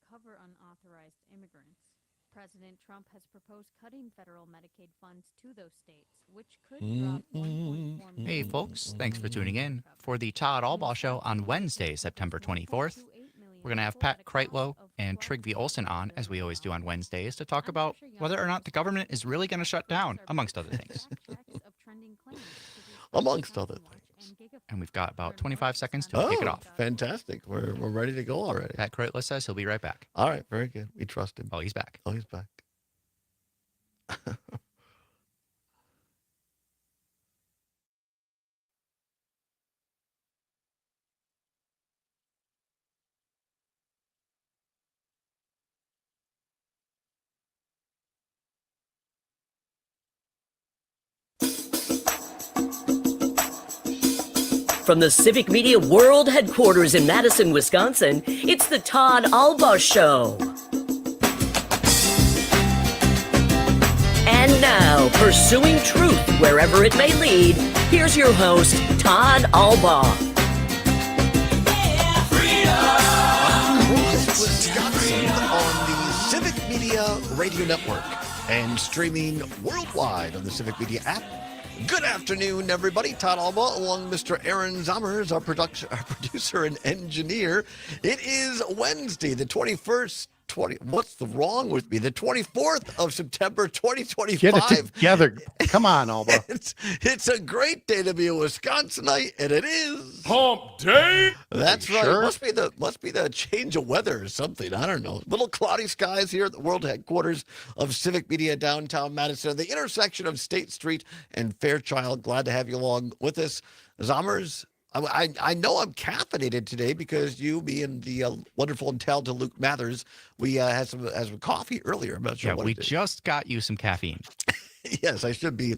cover unauthorized immigrants. President Trump has proposed cutting federal Medicaid funds to those states, which could drop 1.4 Hey, million folks. Thanks for people tuning in for the Todd Allbaugh Show on Wednesday, September 24th. We're going to have Pat Kreitlow and Trygve Olsen on, as we always do on Wednesdays, to talk about whether or not the government is really going to shut down, amongst other things. Amongst other things. And we've got about 25 seconds to kick it off. Fantastic. We're ready to go already. Pat Kreitlow says he'll be right back. All right, very good. We trust him. Oh, he's back. Oh, he's back. From the Civic Media World Headquarters in Madison, Wisconsin, it's the Todd Allbaugh Show. And now, pursuing truth wherever it may lead, here's your host, Todd Allbaugh. Across Wisconsin on the Civic Media Radio Network and streaming worldwide on the Civic Media app. Good afternoon, everybody. Todd Allbaugh, along with Mr. Aaron Zommers, our producer and engineer. It is Wednesday, the 21st. What's wrong with me? The 24th of September, 2025. Get it together. Come on, Allbaugh. It's a great day to be a Wisconsinite, and it is Hump Day. That's right. Sure? Must be the change of weather or something. I don't know. Little cloudy skies here at the world headquarters of Civic Media downtown Madison, the intersection of State Street and Fairchild. Glad to have you along with us, Zommers. I know I'm caffeinated today because you, me, and the wonderful and talented Luke Mathers, we had some coffee earlier. I'm not sure what we it is. just got you some caffeine. Yes, I should be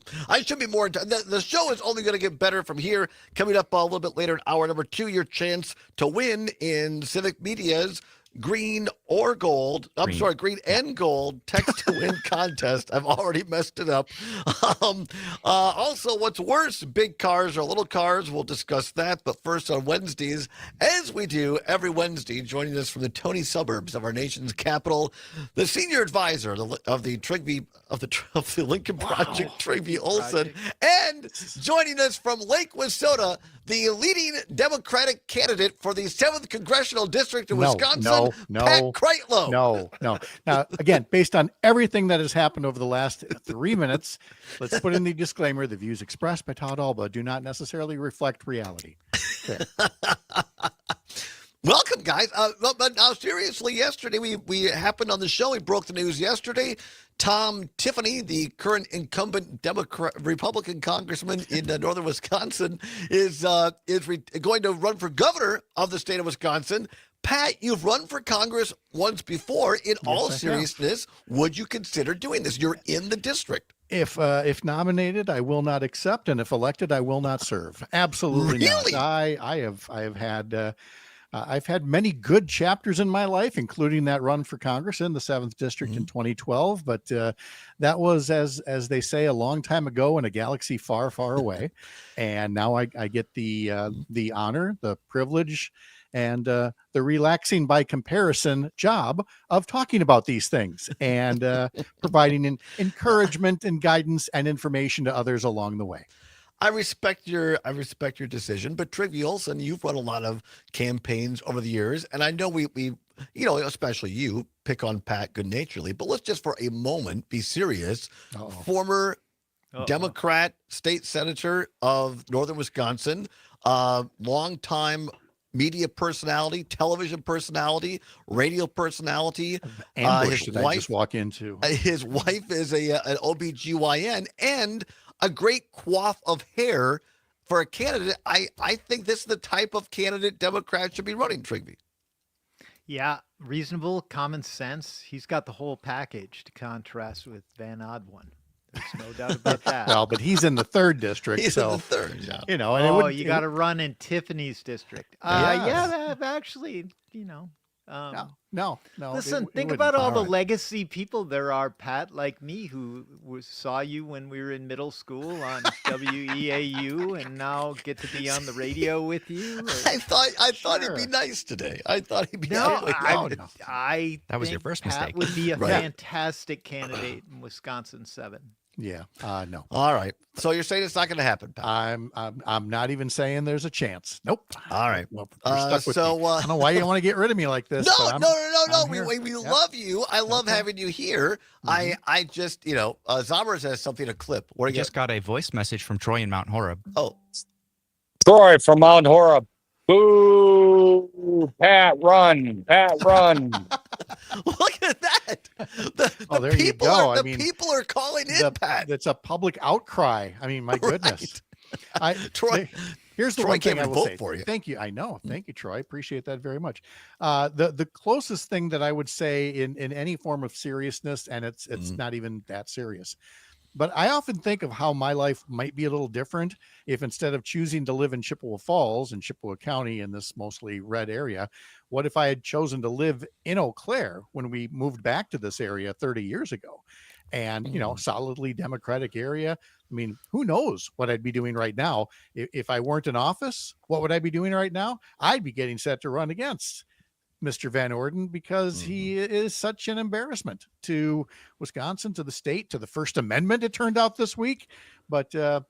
more. The show is only going to get better from here. Coming up a little bit later in hour number 2, your chance to win in Civic Media's Green or Gold. Green and Gold text to win contest. I've already messed it up. Also, what's worse, big cars or little cars? We'll discuss that. But first, on Wednesdays, as we do every Wednesday, joining us from the Tony suburbs of our nation's capital, the senior advisor of the Lincoln Project, Trygve Olsen, and joining us from Lake Wissota, the leading Democratic candidate for the 7th Congressional District of Wisconsin, Pat Kreitlow. No. Now, again, based on everything that has happened over the last 3 minutes, let's put in the disclaimer: the views expressed by Todd Allbaugh do not necessarily reflect reality. Okay. Welcome, guys. But now, seriously, yesterday we happened on the show. We broke the news yesterday. Tom Tiffany, the current incumbent Republican congressman in northern Wisconsin, is going to run for governor of the state of Wisconsin. Pat, you've run for Congress once before. In all seriousness, would you consider doing this? You're in the district. If nominated, I will not accept, and if elected, I will not serve. Absolutely Really? not. I've had many good chapters in my life, including that run for Congress in the 7th District in 2012. But that was, as they say, a long time ago in a galaxy far, far away. And now I get the honor, the privilege, and the relaxing by comparison job of talking about these things and providing encouragement and guidance and information to others along the way. I respect your decision, but Trygve Olsen, you've run a lot of campaigns over the years, and I know we especially you pick on Pat good-naturedly, but let's just for a moment be serious. Former Democrat state senator of northern Wisconsin, longtime media personality, television personality, radio personality. Ambush did I just walk into? His wife is an OBGYN and a great coif of hair for a candidate. I think this is the type of candidate Democrats should be running, Trygve. Yeah, reasonable, common sense. He's got the whole package to contrast with Van Odwin. There's no doubt about that. Well, but he's in the 3rd district. He's so, in the 3rd, yeah. You know, and you got to run in Tiffany's district. Yeah, actually, No. Listen, it think wouldn't. about all the All right. legacy people there are, Pat, like me, who saw you when we were in middle school on WEAU, and now get to be on the radio with you. I thought he'd be Sure. nice today. I thought he'd be No, halfway No, nice. no. I That was your think first Pat mistake. would be a Right. fantastic candidate in Wisconsin 7. Yeah. No. All right. So you're saying it's not going to happen, Pat? I'm not even saying there's a chance. Nope. All right. Well, you're stuck with so, me. I don't know why you want to get rid of me like this. No, but no. I'm here. We Yep. love you. I love Okay. having you here. I just, Zommers has something to clip. What We do you just got a voice message from Troy in Mount Horeb. Oh, Troy from Mount Horeb. Boo! Pat, run! Pat, run! look at that. Oh, there you go. I mean, people are calling in, Pat. It's a public outcry. I mean, my goodness. Troy, Here's the Troy one thing came I and will vote say. for you. Thank you. I know. Thank you, Troy. I appreciate that very much. The closest thing that I would say in any form of seriousness, and it's not even that serious, but I often think of how my life might be a little different if instead of choosing to live in Chippewa Falls and Chippewa County in this mostly red area, what if I had chosen to live in Eau Claire when we moved back to this area 30 years ago? And, solidly Democratic area. I mean, who knows what I'd be doing right now? If I weren't in office, what would I be doing right now? I'd be getting set to run against Mr. Van Orden because he is such an embarrassment to Wisconsin, to the state, to the First Amendment. It turned out this week, but yeah,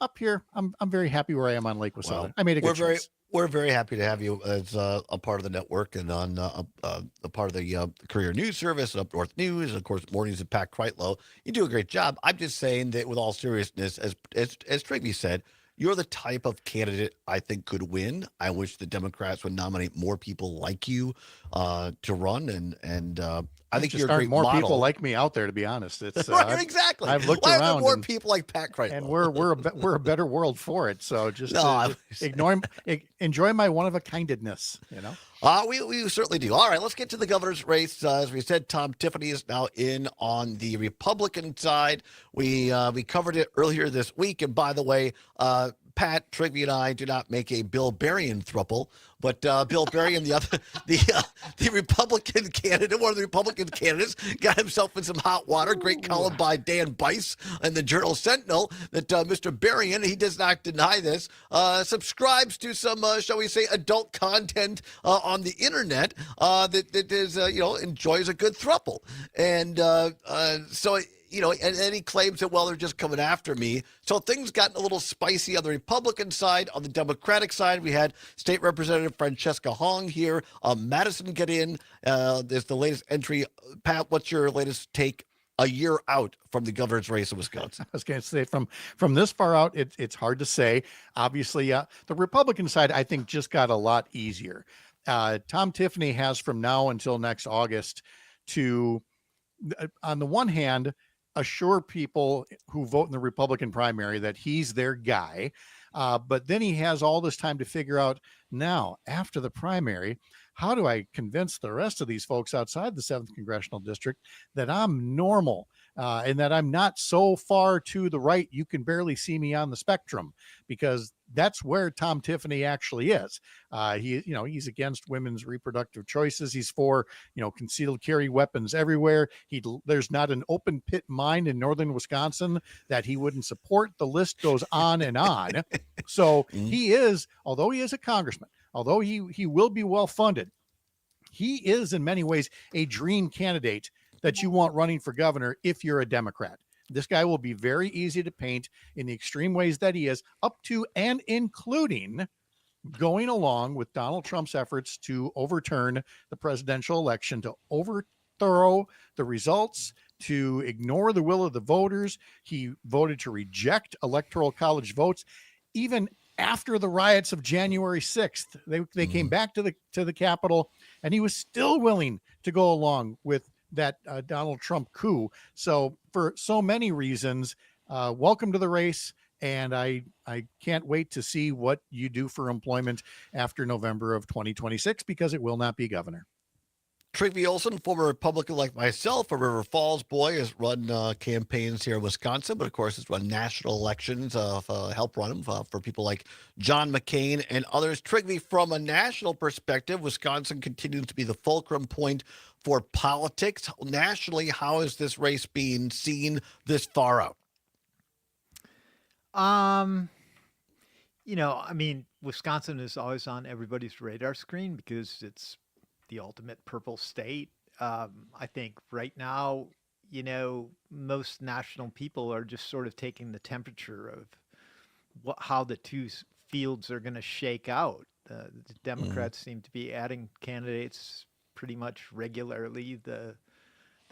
up here, I'm very happy where I am on Lake Wasatch. I made a good choice. We're very happy to have you as a part of the network and on a part of the Career News Service, Up North News, and of course, Mornings with Pat Kreitlow. You do a great job. I'm just saying that with all seriousness, as Trigby said, you're the type of candidate I think could win. I wish the Democrats would nominate more people like you to run, and I think you're a great more model. people like me out there. To be honest, it's right, exactly. I've looked Why around. are there more and, people like Pat Kreitlow? and we're a better world for it. So just enjoy my one of a kindness. We certainly do. All right, let's get to the governor's race. As we said, Tom Tiffany is now in on the Republican side. We covered it earlier this week, and by the way, Pat, Trigby, and I do not make a Bill Berrien throuple, but Bill Berrien, the Republican candidate, one of the Republican candidates, got himself in some hot water. Great column by Dan Bice in the Journal Sentinel that Mr. Berrien, he does not deny this, subscribes to some, shall we say, adult content on the internet that is, enjoys a good throuple. And so and he claims that, well, they're just coming after me. So things gotten a little spicy on the Republican side. On the Democratic side, we had State Representative Francesca Hong here. Madison get in. There's the latest entry. Pat, what's your latest take a year out from the governor's race in Wisconsin? I was going to say from this far out, it's hard to say. Obviously, the Republican side, I think, just got a lot easier. Tom Tiffany has from now until next August to, on the one hand, assure people who vote in the Republican primary that he's their guy. But then he has all this time to figure out now, after the primary, how do I convince the rest of these folks outside the 7th Congressional District that I'm normal and that I'm not so far to the right you can barely see me on the spectrum, because that's where Tom Tiffany actually is. He's against women's reproductive choices. He's for, concealed carry weapons everywhere. There's not an open pit mine in northern Wisconsin that he wouldn't support. The list goes on and on. So he is, although he is a congressman, although he will be well funded, he is in many ways a dream candidate that you want running for governor if you're a Democrat. This guy will be very easy to paint in the extreme ways that he is, up to and including going along with Donald Trump's efforts to overturn the presidential election, to overthrow the results, to ignore the will of the voters. He voted to reject electoral college votes. Even after the riots of January 6th, they came back to the Capitol, and he was still willing to go along with that Donald Trump coup. So for so many reasons, welcome to the race. And I can't wait to see what you do for employment after November of 2026, because it will not be governor. Trygve Olson, former Republican like myself, a River Falls boy, has run campaigns here in Wisconsin, but of course has run national elections, helped run them for people like John McCain and others. Trygve, from a national perspective, Wisconsin continues to be the fulcrum point for politics. Nationally, how is this race being seen this far out? I mean, Wisconsin is always on everybody's radar screen because it's the ultimate purple state. I think right now, most national people are just sort of taking the temperature of how the two fields are going to shake out. The Democrats seem to be adding candidates pretty much regularly. The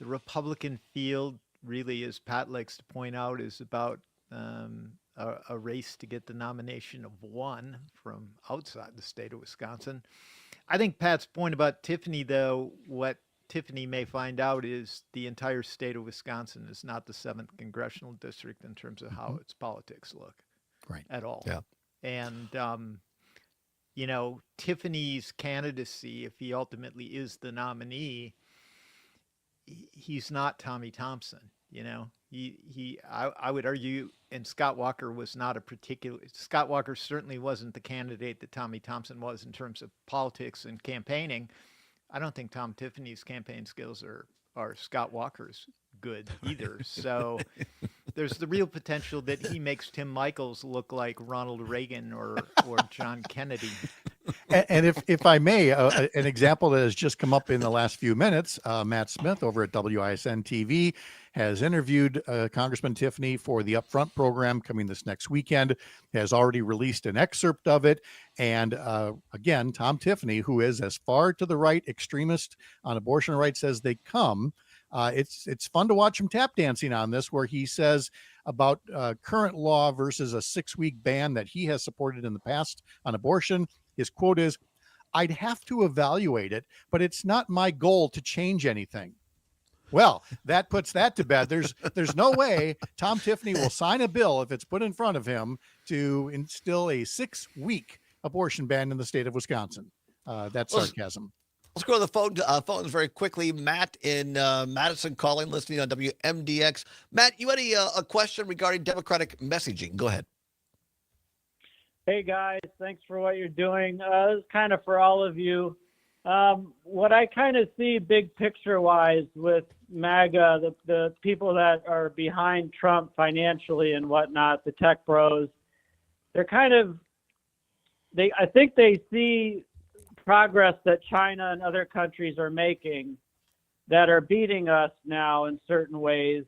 Republican field, really, as Pat likes to point out, is about a race to get the nomination of one from outside the state of Wisconsin. I think Pat's point about Tiffany, though, what Tiffany may find out is the entire state of Wisconsin is not the 7th congressional district in terms of how its politics look at all. Yeah. And, Tiffany's candidacy, if he ultimately is the nominee, he's not Tommy Thompson. I would argue, and Scott Walker certainly wasn't the candidate that Tommy Thompson was in terms of politics and campaigning. I don't think Tom Tiffany's campaign skills are Scott Walker's good either. So there's the real potential that he makes Tim Michels look like Ronald Reagan or John Kennedy. And if I may, an example that has just come up in the last few minutes, Matt Smith over at WISN TV has interviewed Congressman Tiffany for the Upfront program coming this next weekend, has already released an excerpt of it. And again, Tom Tiffany, who is as far to the right extremist on abortion rights as they come, it's fun to watch him tap dancing on this, where he says about current law versus a 6-week ban that he has supported in the past on abortion. His quote is, "I'd have to evaluate it, but it's not my goal to change anything." Well, that puts that to bed. There's no way Tom Tiffany will sign a bill if it's put in front of him to instill a 6-week abortion ban in the state of Wisconsin. That's sarcasm. Let's go to the phones very quickly. Matt in Madison calling, listening on WMDX. Matt, you had a question regarding Democratic messaging. Go ahead. Hey, guys. Thanks for what you're doing. This is kind of for all of you. What I kind of see big picture-wise with MAGA, the people that are behind Trump financially and whatnot, the tech bros, they're I think they see progress that China and other countries are making that are beating us now in certain ways.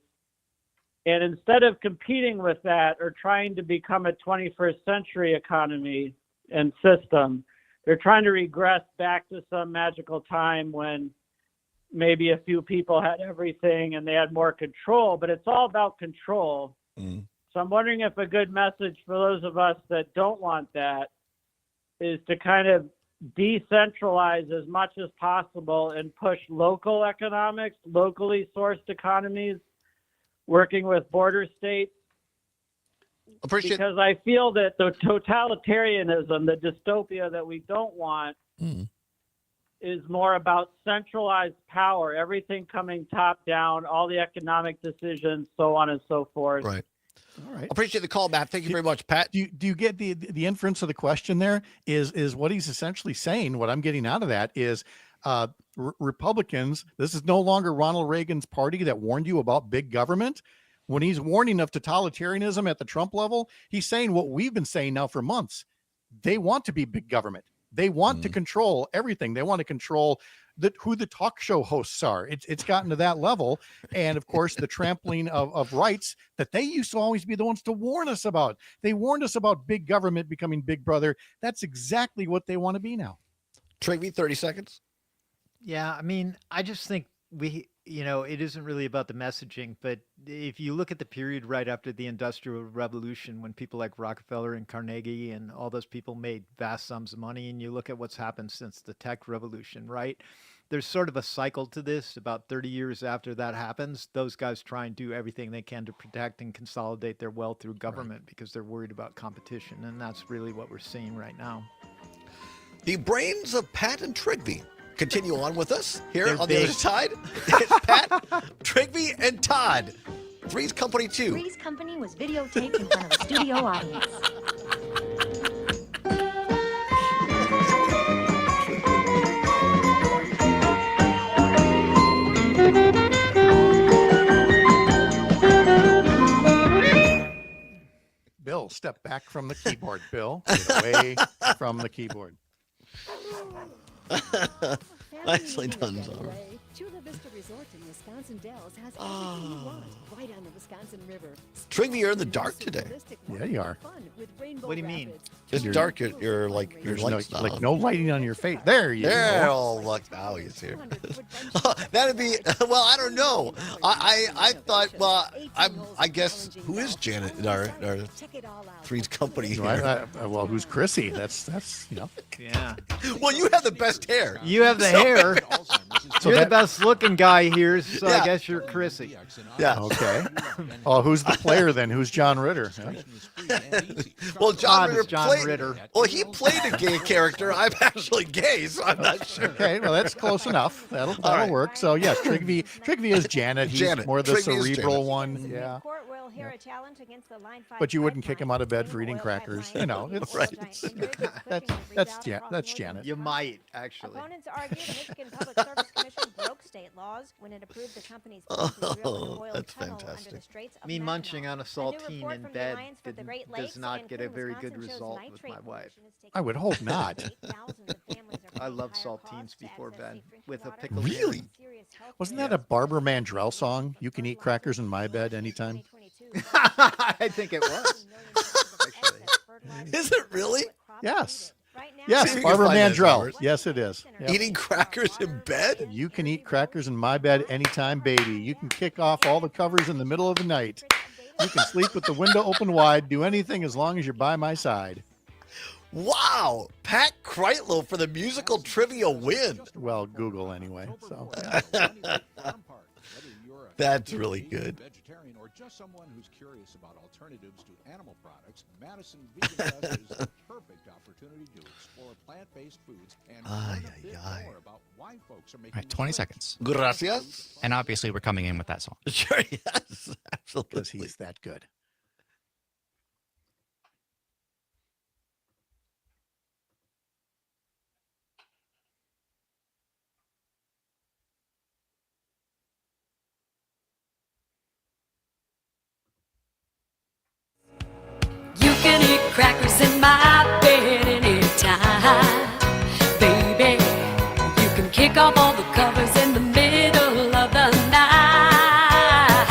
And instead of competing with that or trying to become a 21st century economy and system, they're trying to regress back to some magical time when maybe a few people had everything and they had more control, but it's all about control. So I'm wondering if a good message for those of us that don't want that is to kind of decentralize as much as possible and push local economics, locally sourced economies, working with border states. Because I feel that the totalitarianism, the dystopia that we don't want, is more about centralized power, everything coming top down, all the economic decisions, so on and so forth. Right. All right. Appreciate the call, Matt. Thank you very much, Pat. Do you get the inference of the question there is what he's essentially saying? What I'm getting out of that is Republicans, this is no longer Ronald Reagan's party that warned you about big government. When he's warning of totalitarianism at the Trump level, he's saying what we've been saying now for months. They want to be big government. They want to control everything. They want to control who the talk show hosts are. It's gotten to that level. And of course, the trampling of rights that they used to always be the ones to warn us about. They warned us about big government becoming big brother. That's exactly what they want to be now. Trygve, 30 seconds. Yeah, I mean, I just think it isn't really about the messaging, but if you look at the period right after the Industrial Revolution, when people like Rockefeller and Carnegie and all those people made vast sums of money, and you look at what's happened since the tech revolution, right? There's sort of a cycle to this. About 30 years after that happens, those guys try and do everything they can to protect and consolidate their wealth through government because they're worried about competition, and that's really what we're seeing right now. The brains of Pat and Trygve continue on with us here They're on the other big. side. It's Pat, Trigby, and Todd. Three's Company 2. Three's Company was videotaped in front of a studio audience. Bill, step back from the keyboard, Bill. Get away from the keyboard. Nicely done, Zara. Chula Vista Resort in Wisconsin Dells has everything you want right on the Wisconsin River. Trigby, you're in the dark today. Yeah, you are. What do you mean? It's dark. You're like your There's lights no, not like on. no lighting on your face. There you There, go. oh look, now he's here. That'd be well. I don't know. I thought. Well, I guess who is Janet in our Three's Company here? Well, who's Chrissy? That's Yeah. Well, you have the best hair. You have the hair. So You're that- the best looking guy here, so Yeah. I guess you're Chrissy. Yeah. Okay. Oh, who's the player then? Who's John Ritter? Huh? Well, John Todd is Ritter John played. Ritter. Well, he played a gay character. I'm actually gay, so I'm not sure. Okay, well that's close enough. That'll right. work. So yeah, Trigby is Janet. He's Janet. more the Trigby is cerebral Janet. one. Yeah. Court will hear a challenge against the Line 5 But you wouldn't kick him out of bed pipeline. for eating Oil crackers. pipeline You know, will it's Right. giant injuries, that's pushing the that's reroute Jan- across that's northern Janet. You might, actually. Opponents argue the Michigan Public Service Commission broke state laws when it approved the company's plan to drill an oil that's tunnel under fantastic. the Straits of Me Mackinac. munching on a A new saltine report in from the bed Alliance for the Great does Lakes not and get a Clean very good Wisconsin shows result with nitrate my wife. pollution is taking I would hope not. 8,000 of families are I paying love higher saltines costs to before access bed safe drinking with a water. pickled Really? Serious health Wasn't risks. that a Barbara Mandrell song? You can eat crackers in my bed anytime. I think it was. Actually. Is it really? Yes. Right now, Yes, See if we can Barbara find that, Mandrell. Robert. Yes, it is. Yep. Eating crackers in bed? You can eat crackers in my bed anytime, baby. You can kick off all the covers in the middle of the night. You can sleep with the window open wide. Do anything as long as you're by my side. Wow. Pat Kreitlow for the musical trivia win. Well, Google anyway. So That's really good. Vegetarian or just someone who's curious about alternatives to animal products, Madison Vegan Fest is the perfect opportunity to explore plant-based foods and learn a bit more about why folks are All making right, 20 the switch. seconds. Gracias. And obviously, we're coming in with that song. Sure, yes. because Absolutely. he's that good. You can eat crackers in my bed anytime, baby. You can kick off all the covers in the middle of the night.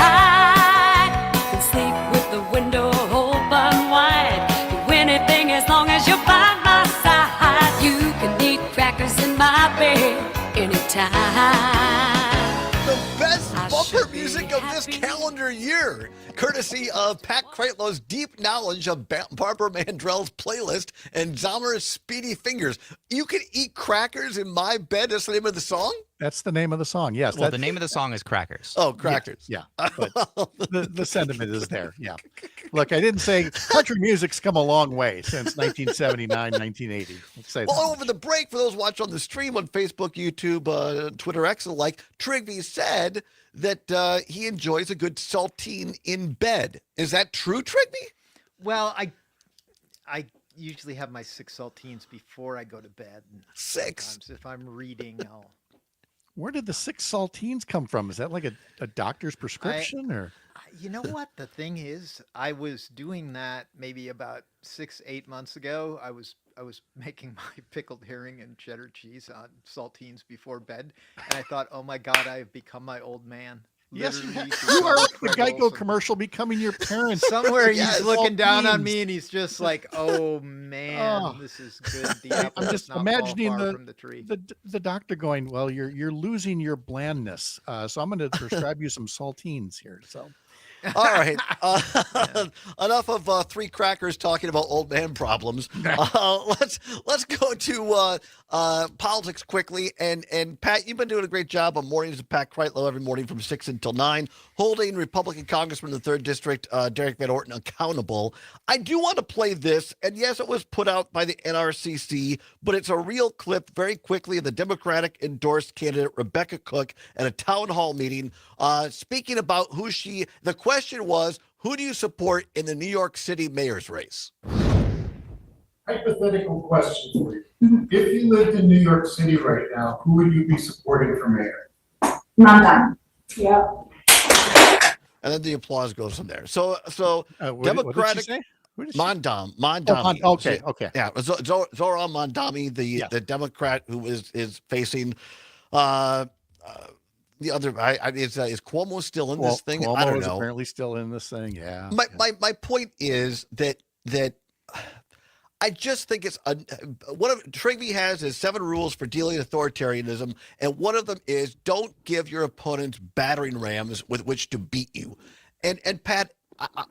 You can sleep with the window open wide. Do anything as long as you're by my side. You can eat crackers in my bed anytime. The best I bumper should be music of this happy. calendar year, courtesy of Pat Kreitlow's deep knowledge of Barbara Mandrell's playlist and Zommer's Speedy Fingers. You can eat crackers in my bed. That's the name of the song? That's the name of the song. Yes. Well, that- the name of the song is Crackers. Oh, crackers. Yeah. But the sentiment is there. Yeah. Look, I didn't say country music's come a long way since 1979, 1980. Let's say Well, that over the break, for those watching on the stream on Facebook, YouTube, Twitter, X, and the like, Trigby said that he enjoys a good saltine in bed. Is that true, Trigby? Well, I usually have my 6 saltines before I go to bed. And 6. sometimes if I'm reading, I'll. Where did the 6 saltines come from? Is that like a doctor's prescription or? You know what the thing is? I was doing that maybe about 6-8 months ago. I was making my pickled herring and cheddar cheese on saltines before bed, and I thought, oh my god, I have become my old man. Yes, Literally you are like the become Geico Incredibles. commercill becoming your parents. Somewhere Yes, he's looking down on saltines. me, and he's just like, "Oh man, Oh. this is good." The apple I'm does just not fall imagining far the, from the tree. the doctor going, well, you're losing your blandness, so I'm going to prescribe you some saltines here. So All right. Enough of three crackers talking about old man problems. Let's go to politics quickly. And Pat, you've been doing a great job on mornings with Pat Kreitlow every morning from 6 until 9, holding Republican Congressman in the 3rd District, Derek Van Orton, accountable. I do want to play this. And yes, it was put out by the NRCC, but it's a real clip very quickly of the Democratic endorsed candidate Rebecca Cook at a town hall meeting speaking about the question was, who do you support in the New York City mayor's race? Hypothetical question for you. If you lived in New York City right now, who would you be supporting for mayor? Montana. Yeah. And then the applause goes from there. So Democratic. What did she say? Mondami. Okay. Yeah, Zohran Mondami, the Democrat who is facing the other. Is Cuomo still in this thing? Cuomo I don't is know. apparently still in this thing. Yeah. My point is that I just think it's one of Trigby has his 7 rules for dealing authoritarianism, and one of them is don't give your opponents battering rams with which to beat you. And Pat,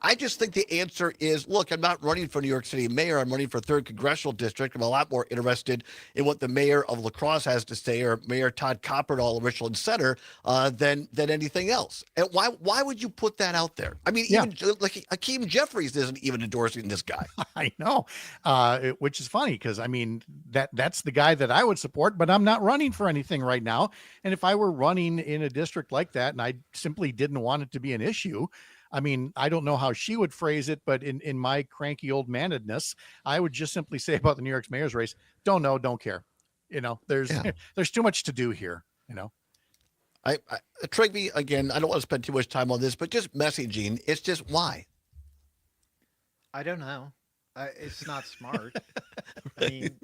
I just think the answer is, look, I'm not running for New York City mayor. I'm running for 3rd Congressional District. I'm a lot more interested in what the mayor of La Crosse has to say, or Mayor Todd Copperdahl of Richland Center, than anything else. And why would you put that out there? I mean, even like Hakeem Jeffries isn't even endorsing this guy. I know, which is funny because, I mean, that's the guy that I would support, but I'm not running for anything right now. And if I were running in a district like that and I simply didn't want it to be an issue, I mean, I don't know how she would phrase it, but in my cranky old manedness, I would just simply say about the New York's mayor's race, don't know, don't care. You know, there's too much to do here, you know. Trigby, again, I don't want to spend too much time on this, but just messaging, it's just why? I don't know. It's not smart. I mean,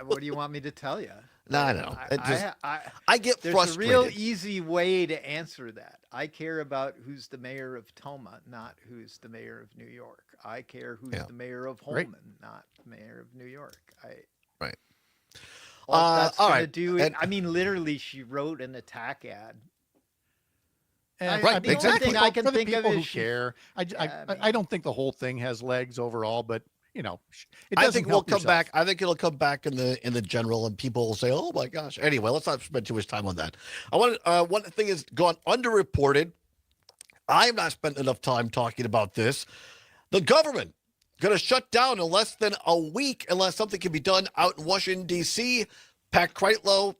what do you want me to tell you? No, I know. I get there's frustrated. There's a real easy way to answer that. I care about who's the mayor of Toma, not who's the mayor of New York. I care who's the mayor of Holman, not mayor of New York. Right. All that's all gonna right. do it. I mean, literally, she wrote an attack ad. Right, the exactly. only thing I can For the think of people is who care. I don't think the whole thing has legs overall, but you know, I think we'll come back. I think it'll come back in the general, and people will say, "Oh my gosh." Anyway, let's not spend too much time on that. I want one thing is gone underreported. I have not spent enough time talking about this. The government going to shut down in less than a week unless something can be done out in Washington D.C. Pat Kreitlow.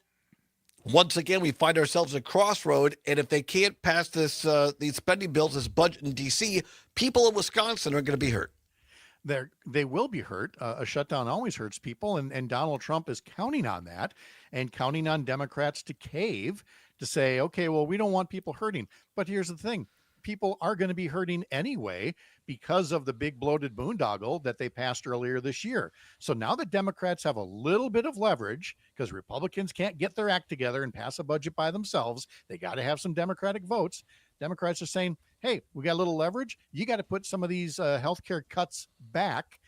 Once again, we find ourselves at a crossroad, and if they can't pass these spending bills, this budget in D.C., people in Wisconsin are going to be hurt. They will be hurt. A shutdown always hurts people, and Donald Trump is counting on that and counting on Democrats to cave to say, okay, well, we don't want people hurting. But here's the thing. People are going to be hurting anyway because of the big bloated boondoggle that they passed earlier this year. So now that Democrats have a little bit of leverage because Republicans can't get their act together and pass a budget by themselves, they got to have some Democratic votes. Democrats are saying, hey, we got a little leverage. You got to put some of these healthcare cuts back.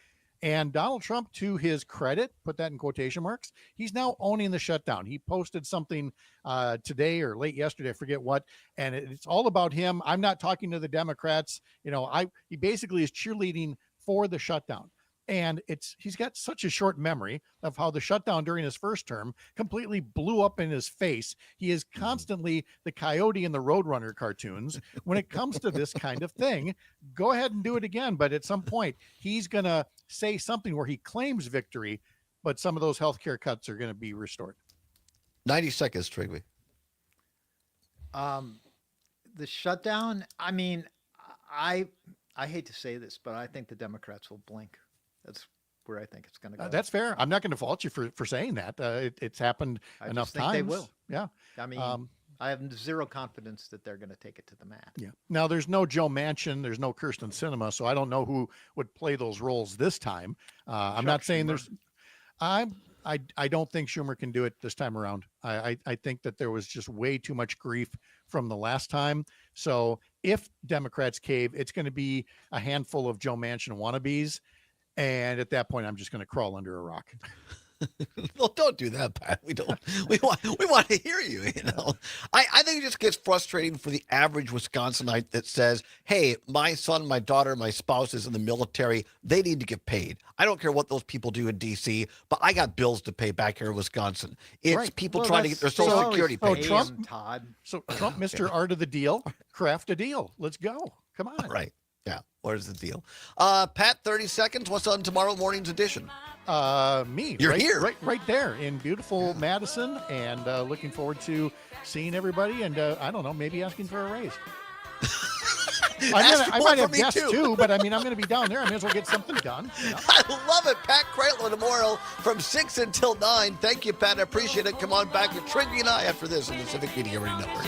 And Donald Trump, to his credit, put that in quotation marks, he's now owning the shutdown. He posted something today or late yesterday, I forget what, and it's all about him. I'm not talking to the Democrats. You know, he basically is cheerleading for the shutdown. And he's got such a short memory of how the shutdown during his first term completely blew up in his face. He is constantly the coyote in the Roadrunner cartoons. When it comes to this kind of thing, go ahead and do it again. But at some point, he's going to say something where he claims victory, but some of those healthcare cuts are going to be restored. 90 seconds, Trigby. The shutdown, I mean, I hate to say this, but I think the Democrats will blink. That's where I think it's going to go. That's fair. I'm not going to fault you for saying that. It's happened enough times. They will. Yeah. I mean, I have zero confidence that they're going to take it to the mat. Yeah. Now there's no Joe Manchin, there's no Kirsten Sinema, so I don't know who would play those roles this time. I'm not saying Schumer. I don't think Schumer can do it this time around. I think that there was just way too much grief from the last time. So if Democrats cave, it's going to be a handful of Joe Manchin wannabes. And at that point, I'm just going to crawl under a rock. Well, don't do that, Pat. We want to hear you. You know, I think think it just gets frustrating for the average Wisconsinite that says, hey, my son, my daughter, my spouse is in the military. They need to get paid. I don't care what those people do in D.C., but I got bills to pay back here in Wisconsin. It's people trying to get their Social Security paid. Todd. So Trump, Mr. Art of the Deal, craft a deal. Let's go. Come on. Right. Yeah. Where's the deal? Pat, 30 seconds. What's on tomorrow morning's edition? Me. You're here. Right there in beautiful Madison, and looking forward to seeing everybody, and I don't know, maybe asking for a raise. I might have guests too, but I mean, I'm going to be down there. I may as well get something done. You know? I love it. Pat Kreitler tomorrow from 6 until 9. Thank you, Pat. I appreciate it. Come on back to Trigby and I after this on the Civic Media Radio Network.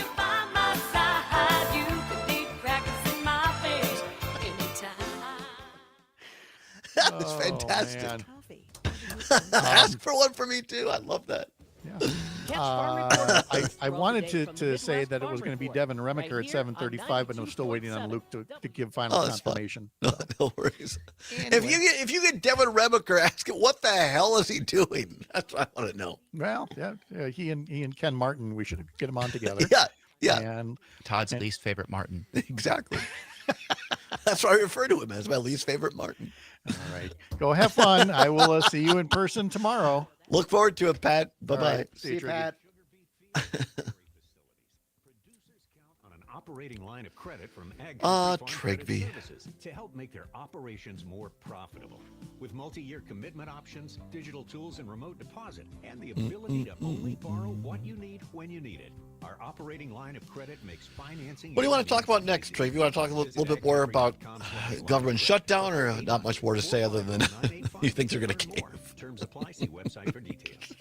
That was fantastic. Ask for one for me too. I love that. Yeah. I wanted to say that it was going to be Devin Remiker at 7:35, but I'm still waiting on Luke to give final confirmation. No worries. Anyway. If you get Devin Remiker, ask him what the hell is he doing. That's what I want to know. Well, yeah, he and Ken Martin, we should get them on together. Yeah. And Todd's least favorite Martin. Exactly. That's what I refer to him as, my least favorite Martin. All right. Go have fun. I will see you in person tomorrow. Look forward to it, Pat. Bye-bye. Right. See you, Pat. Operating line of credit from Trigby. Services to help make their operations more profitable. With multi-year commitment options, digital tools, and remote deposit, and the ability to only borrow what you need when you need it. Our operating line of credit makes financing. What do you want to talk about next, Trigby? You want to talk a little bit more about government shutdown, or not much more to say other than you think they're going to cave? Terms apply. See website for details.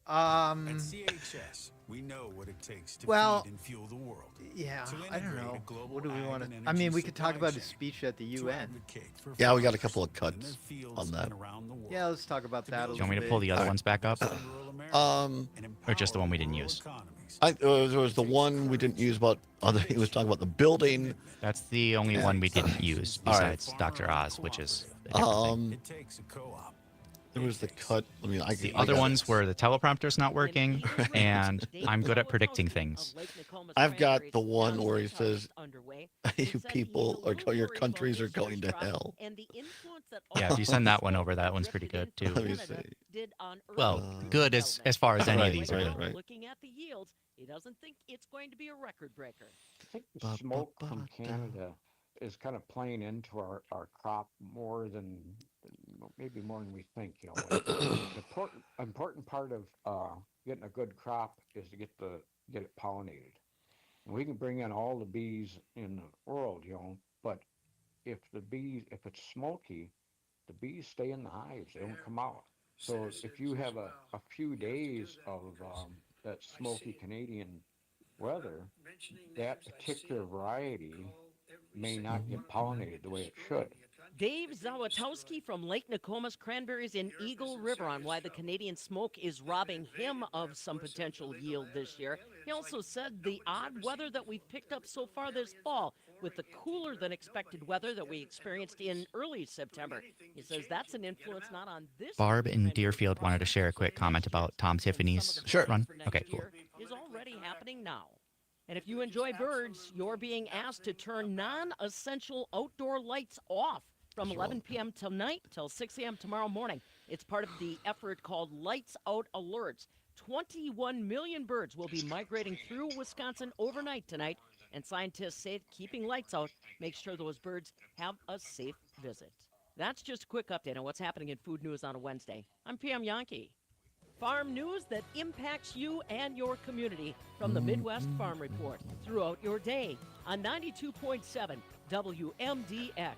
At CHS, we know what it takes to feed and fuel the world. Yeah, I don't know. What do we want to? I mean, we could talk about his speech at the UN. Yeah, we got a couple of cuts on that. Yeah, let's talk about that a little bit. Do you want me to pull the other ones back up? Or just the one we didn't use? There was the one we didn't use about he was talking about the building. That's the only one we didn't use besides Dr. Oz, which is a different thing. There was the cut. The other ones were the teleprompter's not working, and I'm good at predicting things. I've got the one where he says, "You people or your countries are going to hell." Yeah, if you send that one over, that one's pretty good too. Let me see. Well, good as far as any of these are good. Right. Looking at the yields, he doesn't think it's going to be a record breaker. I think the smoke from Canada is kind of playing into our crop maybe more than we think. You know, the important part of getting a good crop is to get it pollinated. And we can bring in all the bees in the world, you know, but if it's smoky, the bees stay in the hives; they don't come out. So if you have a few days of that smoky Canadian weather, that particular variety may not get pollinated the way it should. Dave Zawatowski from Lake Nokomis Cranberries in Eagle River on why the Canadian smoke is robbing him of some potential yield this year. He also said the odd weather that we've picked up so far this fall with the cooler than expected weather that we experienced in early September. He says that's an influence not on this. Barb in Deerfield wanted to share a quick comment about Tom Tiffany's run. Okay, cool. Is already happening now. And if you enjoy birds, you're being asked to turn non-essential outdoor lights off from 11 p.m. tonight till 6 a.m. tomorrow morning. It's part of the effort called Lights Out Alerts. 21 million birds will be migrating through Wisconsin overnight tonight, and scientists say keeping lights out makes sure those birds have a safe visit. That's just a quick update on what's happening in food news on a Wednesday. I'm PM Yankee. Farm news that impacts you and your community from the Midwest Farm Report throughout your day on 92.7 WMDX.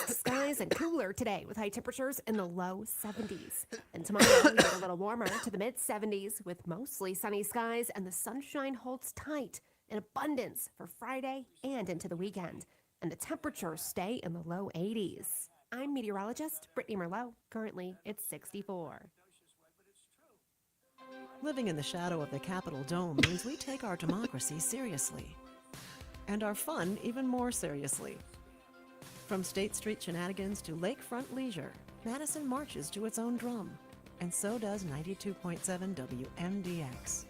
Skies and cooler today with high temperatures in the low 70s. And tomorrow we get a little warmer to the mid 70s with mostly sunny skies, and the sunshine holds tight in abundance for Friday and into the weekend. And the temperatures stay in the low 80s. I'm meteorologist Brittany Merlot. Currently, it's 64. Living in the shadow of the Capitol Dome means we take our democracy seriously. And our fun even more seriously. From State Street shenanigans to lakefront leisure, Madison marches to its own drum. And so does 92.7 WMDX.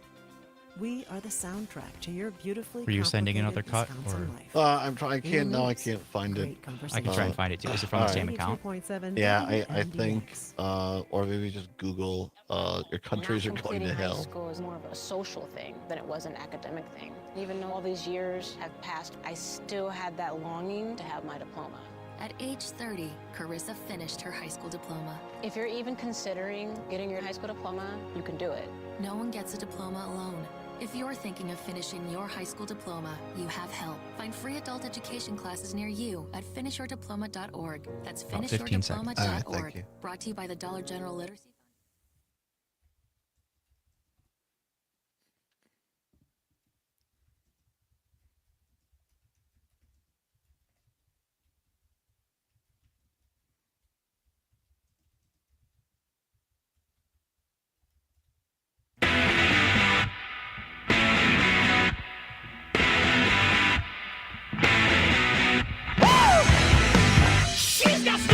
We are the soundtrack to your beautifully Were you sending another complicated cut, Wisconsin or- life. I'm trying. I can't now. I can't find it. I can try and find it too. Is it from the same account? 92.7 Yeah, I think, WNDX. or maybe just Google, your countries are going Completing to high hell. school is more of a social thing than it was an academic thing. Even though all these years have passed, I still had that longing to have my diploma. At age 30, Carissa finished her high school diploma. If you're even considering getting your high school diploma, you can do it. No one gets a diploma alone. If you're thinking of finishing your high school diploma, you have help. Find free adult education classes near you at finishyourdiploma.org. That's About 15 seconds. finishyourdiploma.org. All right, thank you. Brought to you by the Dollar General Literacy.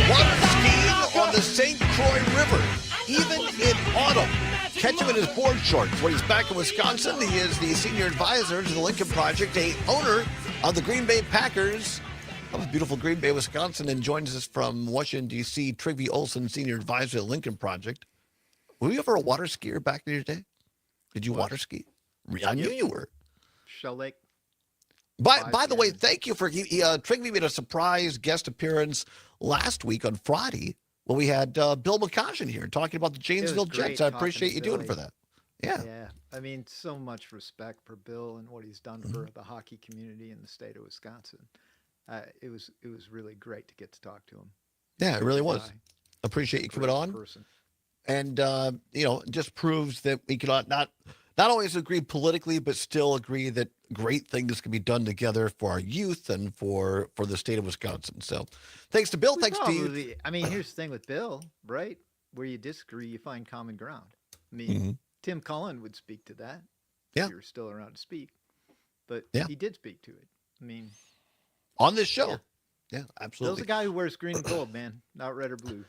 Water skiing on the St. Croix River, even in autumn. Catch him in his board shorts when he's back in Wisconsin. He is the senior advisor to the Lincoln Project, a owner of the Green Bay Packers. That was beautiful Green Bay, Wisconsin, and joins us from Washington, D.C., Trigby Olson, senior advisor to the Lincoln Project. Were you ever a water skier back in your day? Did you water ski? I knew you were. Shell Lake. By the way, thank you for Trigby made a surprise guest appearance last week on Friday when we had Bill McCoshen here talking about the Janesville Jets. I appreciate you doing it for that. Yeah. Yeah. I mean, so much respect for Bill and what he's done for the hockey community in the state of Wisconsin. It was really great to get to talk to him. Yeah, it really was. Guy. Appreciate you coming on. Person. And it just proves that we cannot not always agree politically, but still agree that great things can be done together for our youth and for the state of Wisconsin. So thanks to Bill. Thanks to you. I mean, here's the thing with Bill, right? Where you disagree, you find common ground. I mean, Tim Cullen would speak to that. Yeah. If you're still around to speak. But yeah, he did speak to it. I mean, on this show. Yeah, absolutely. Bill's a guy who wears green and gold, man, not red or blue.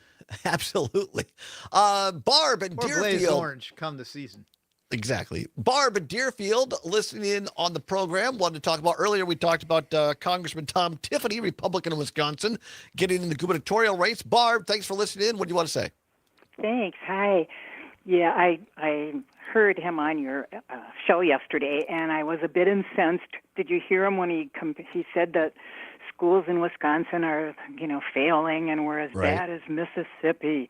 Absolutely. Barb and or blaze Deerfield. orange come the season. Exactly. Barb and Deerfield listening in on the program. Wanted to talk about earlier. We talked about Congressman Tom Tiffany, Republican of Wisconsin, getting in the gubernatorial race. Barb, thanks for listening in. What do you want to say? Thanks. Hi. Yeah, I heard him on your show yesterday, and I was a bit incensed. Did you hear him when he said that schools in Wisconsin are, failing and we're as bad as Mississippi?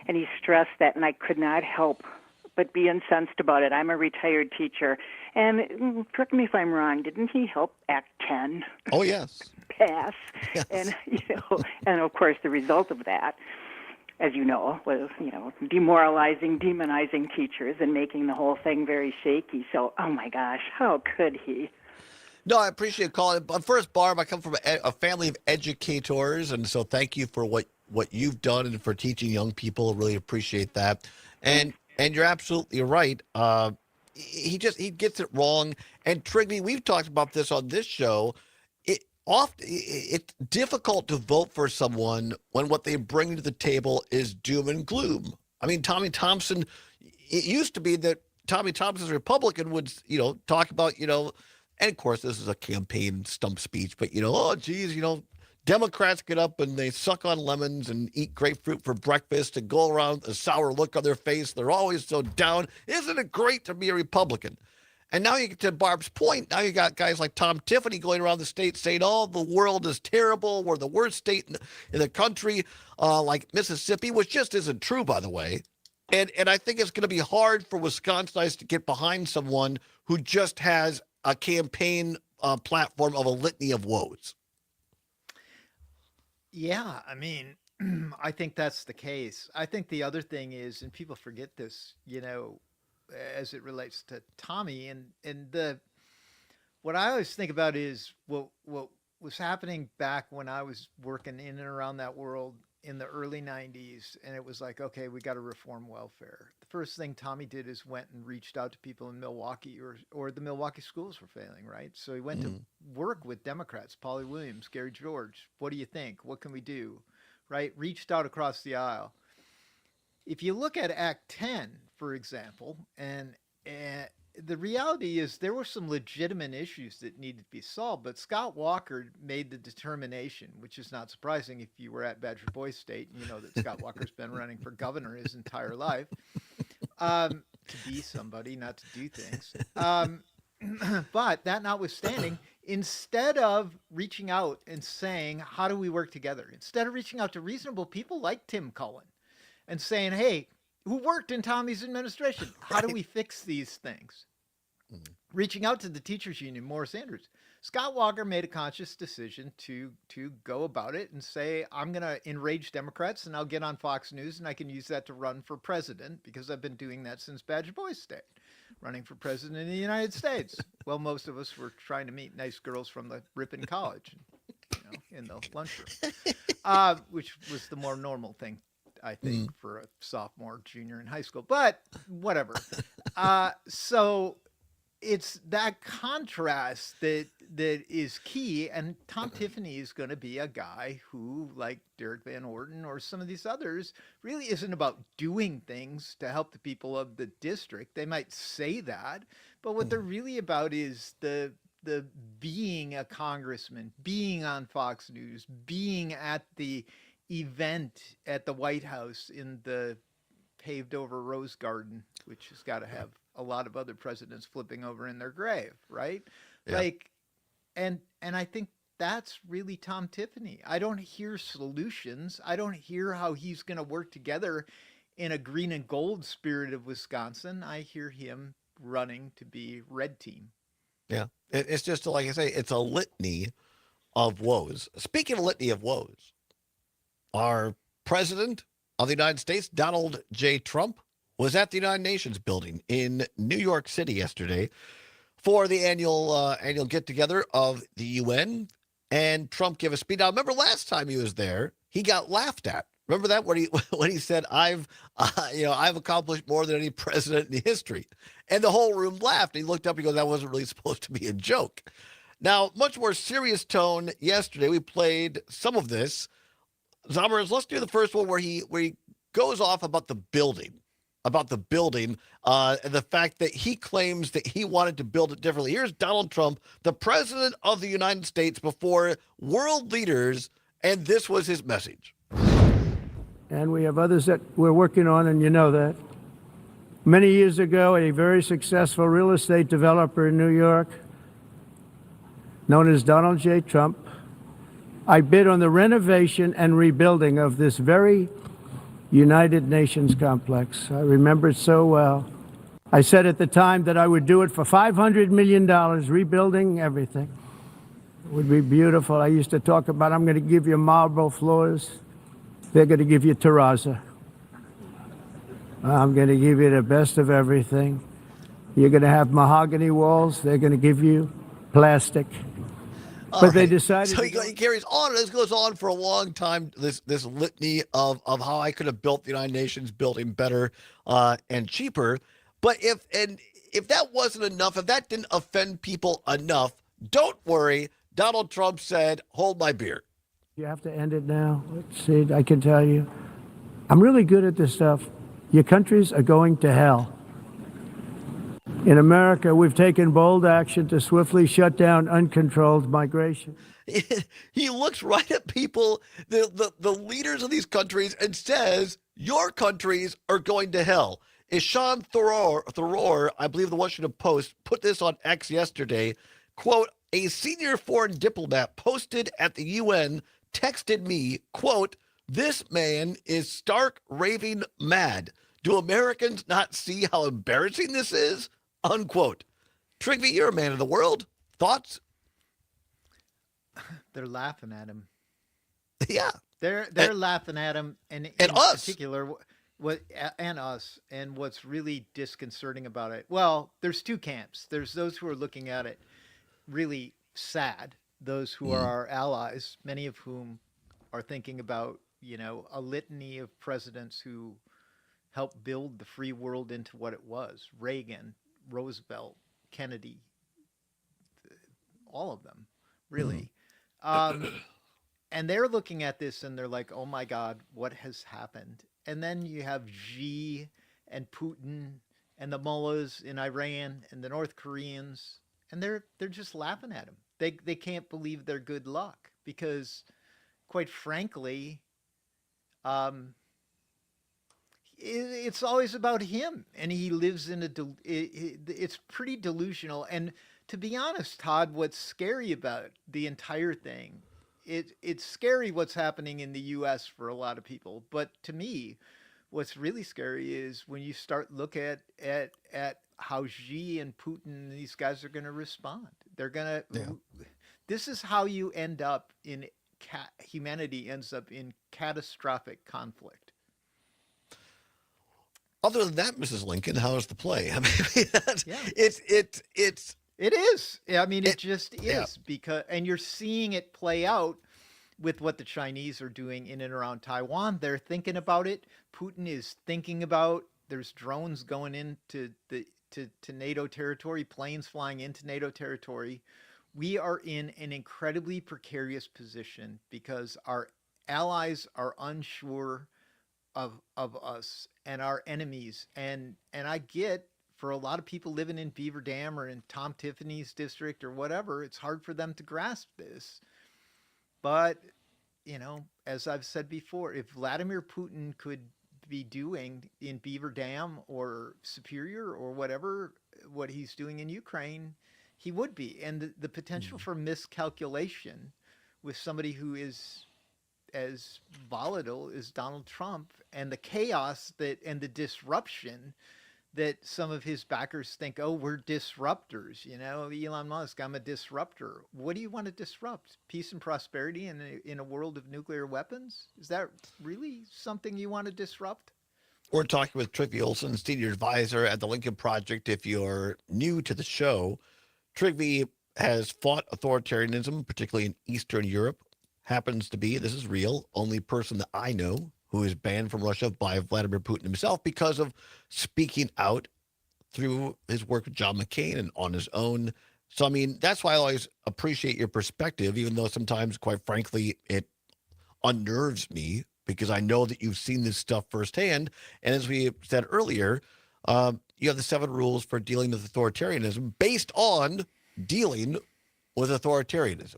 And he stressed that, and I could not help but be incensed about it. I'm a retired teacher, and correct me if I'm wrong, didn't he help Act 10? Oh, yes. Pass. Yes. And, and of course the result of that, as you know, was, demoralizing, demonizing teachers and making the whole thing very shaky. So, oh my gosh, how could he? No, I appreciate calling. But first, Barb, I come from a family of educators, and so thank you for what you've done and for teaching young people. Really appreciate that. And you're absolutely right. He gets it wrong. And Trigby, we've talked about this on this show. It's difficult to vote for someone when what they bring to the table is doom and gloom. I mean, Tommy Thompson. It used to be that Tommy Thompson's Republican would talk about and of course this is a campaign stump speech, but oh geez, Democrats get up and they suck on lemons and eat grapefruit for breakfast and go around with a sour look on their face. They're always so down. Isn't it great to be a Republican? And now you get to Barb's point. Now you got guys like Tom Tiffany going around the state saying, oh, the world is terrible. We're the worst state in the country, like Mississippi, which just isn't true, by the way. And I think it's going to be hard for Wisconsinites to get behind someone who just has a campaign platform of a litany of woes. Yeah, I mean, I think that's the case. I think the other thing is, and people forget this, as it relates to Tommy, and what I always think about is what was happening back when I was working in and around that world in the early 90s, and it was like, okay, we got to reform welfare. The first thing Tommy did is went and reached out to people in Milwaukee, or the Milwaukee schools were failing, right? So he went to work with Democrats, Polly Williams, Gary George. What do you think? What can we do? Right? Reached out across the aisle. If you look at Act 10, for example, and the reality is there were some legitimate issues that needed to be solved, but Scott Walker made the determination, which is not surprising if you were at Badger Boy State and you know that Scott Walker's been running for governor his entire life, to be somebody, not to do things. But that notwithstanding, instead of reaching out and saying, how do we work together? Instead of reaching out to reasonable people like Tim Cullen and saying, hey, who worked in Tommy's administration, how do we fix these things? Reaching out to the teachers union, Morris Andrews, Scott Walker made a conscious decision to go about it and say, I'm going to enrage Democrats and I'll get on Fox News and I can use that to run for president because I've been doing that since Badger Boy State, running for president in the United States. Well, most of us were trying to meet nice girls from the Ripon College, in the lunchroom, which was the more normal thing, I think, for a sophomore, junior in high school. But whatever. So it's that contrast that is key. And Tom Tiffany is going to be a guy who, like Derek Van Orden or some of these others, really isn't about doing things to help the people of the district. They might say that, but what they're really about is the being a congressman, being on Fox News, being at the event at the White House in the paved over Rose Garden, which has got to have a lot of other presidents flipping over in their grave, right? Yeah. Like, and I think that's really Tom Tiffany. I don't hear solutions. I don't hear how he's going to work together in a green and gold spirit of Wisconsin. I hear him running to be red team. Yeah. It's just, like I say, it's a litany of woes. Speaking of litany of woes, our president of the United States, Donald J. Trump, was at the United Nations building in New York City yesterday for the annual get-together of the UN, and Trump gave a speech. Now, remember last time he was there, he got laughed at. Remember that when he said, "I've accomplished more than any president in history," and the whole room laughed. And he looked up and he goes, "That wasn't really supposed to be a joke." Now, much more serious tone yesterday. We played some of this. Zommers, let's do the first one where he goes off about the building, and the fact that he claims that he wanted to build it differently. Here's Donald Trump, the president of the United States, before world leaders, and this was his message. And we have others that we're working on, and you know that. Many years ago, a very successful real estate developer in New York, known as Donald J. Trump, I bid on the renovation and rebuilding of this very United Nations complex. I remember it so well. I said at the time that I would do it for $500 million, rebuilding everything. It would be beautiful. I used to talk about, I'm going to give you marble floors. They're going to give you terrazzo. I'm going to give you the best of everything. You're going to have mahogany walls. They're going to give you plastic. But they decided. So he carries on. This goes on for a long time. This litany of how I could have built the United Nations building better and cheaper. But if that wasn't enough, if that didn't offend people enough, don't worry. Donald Trump said, "Hold my beer." You have to end it now. Let's see. I can tell you, I'm really good at this stuff. Your countries are going to hell. In America, we've taken bold action to swiftly shut down uncontrolled migration. He looks right at people, the leaders of these countries, and says, your countries are going to hell. Ishan Tharoor, I believe the Washington Post, put this on X yesterday. Quote, a senior foreign diplomat posted at the UN texted me, quote, this man is stark raving mad. Do Americans not see how embarrassing this is? Unquote. Trigby, you're a man of the world. Thoughts? They're laughing at him. Yeah. They're laughing at him, and in us. particular, and us. And what's really disconcerting about it, well, there's two camps. There's those who are looking at it really sad, those who are our allies, many of whom are thinking about, a litany of presidents who helped build the free world into what it was. Reagan, Roosevelt, Kennedy, all of them, really. And they're looking at this and they're like, oh my God, what has happened? And then you have Xi and Putin and the mullahs in Iran and the North Koreans, and they're just laughing at him. They can't believe their good luck because, quite frankly, it's always about him, and he lives in it's pretty delusional. And to be honest, Todd, what's scary about the entire thing, it's scary what's happening in the U.S. for a lot of people, but to me, what's really scary is when you start look at how Xi and Putin and these guys are going to respond. They're going to. This is how you end up in humanity ends up in catastrophic conflict. Other than that, Mrs. Lincoln, how is the play? I mean, It is. I mean, it just is because, and you're seeing it play out with what the Chinese are doing in and around Taiwan. They're thinking about it. Putin is thinking about. There's drones going into to NATO territory, planes flying into NATO territory. We are in an incredibly precarious position because our allies are unsure of us and our enemies. And I get, for a lot of people living in Beaver Dam or in Tom Tiffany's district or whatever, it's hard for them to grasp this. But, you know, as I've said before, if Vladimir Putin could be doing in Beaver Dam or Superior or whatever, what he's doing in Ukraine, he would be. And the potential for miscalculation with somebody who is as volatile as Donald Trump, and the chaos and the disruption that some of his backers think, oh, we're disruptors. You know, Elon Musk, I'm a disruptor. What do you want to disrupt? Peace and prosperity in a world of nuclear weapons? Is that really something you want to disrupt? We're talking with Trygve Olsen, senior advisor at the Lincoln Project. If you're new to the show, Trygve has fought authoritarianism, particularly in Eastern Europe. Happens to be, this is real, only person that I know who is banned from Russia by Vladimir Putin himself because of speaking out through his work with John McCain and on his own. So, I mean, that's why I always appreciate your perspective, even though sometimes, quite frankly, it unnerves me because I know that you've seen this stuff firsthand. And as we said earlier, you have the 7 rules for dealing with authoritarianism based on dealing with authoritarianism.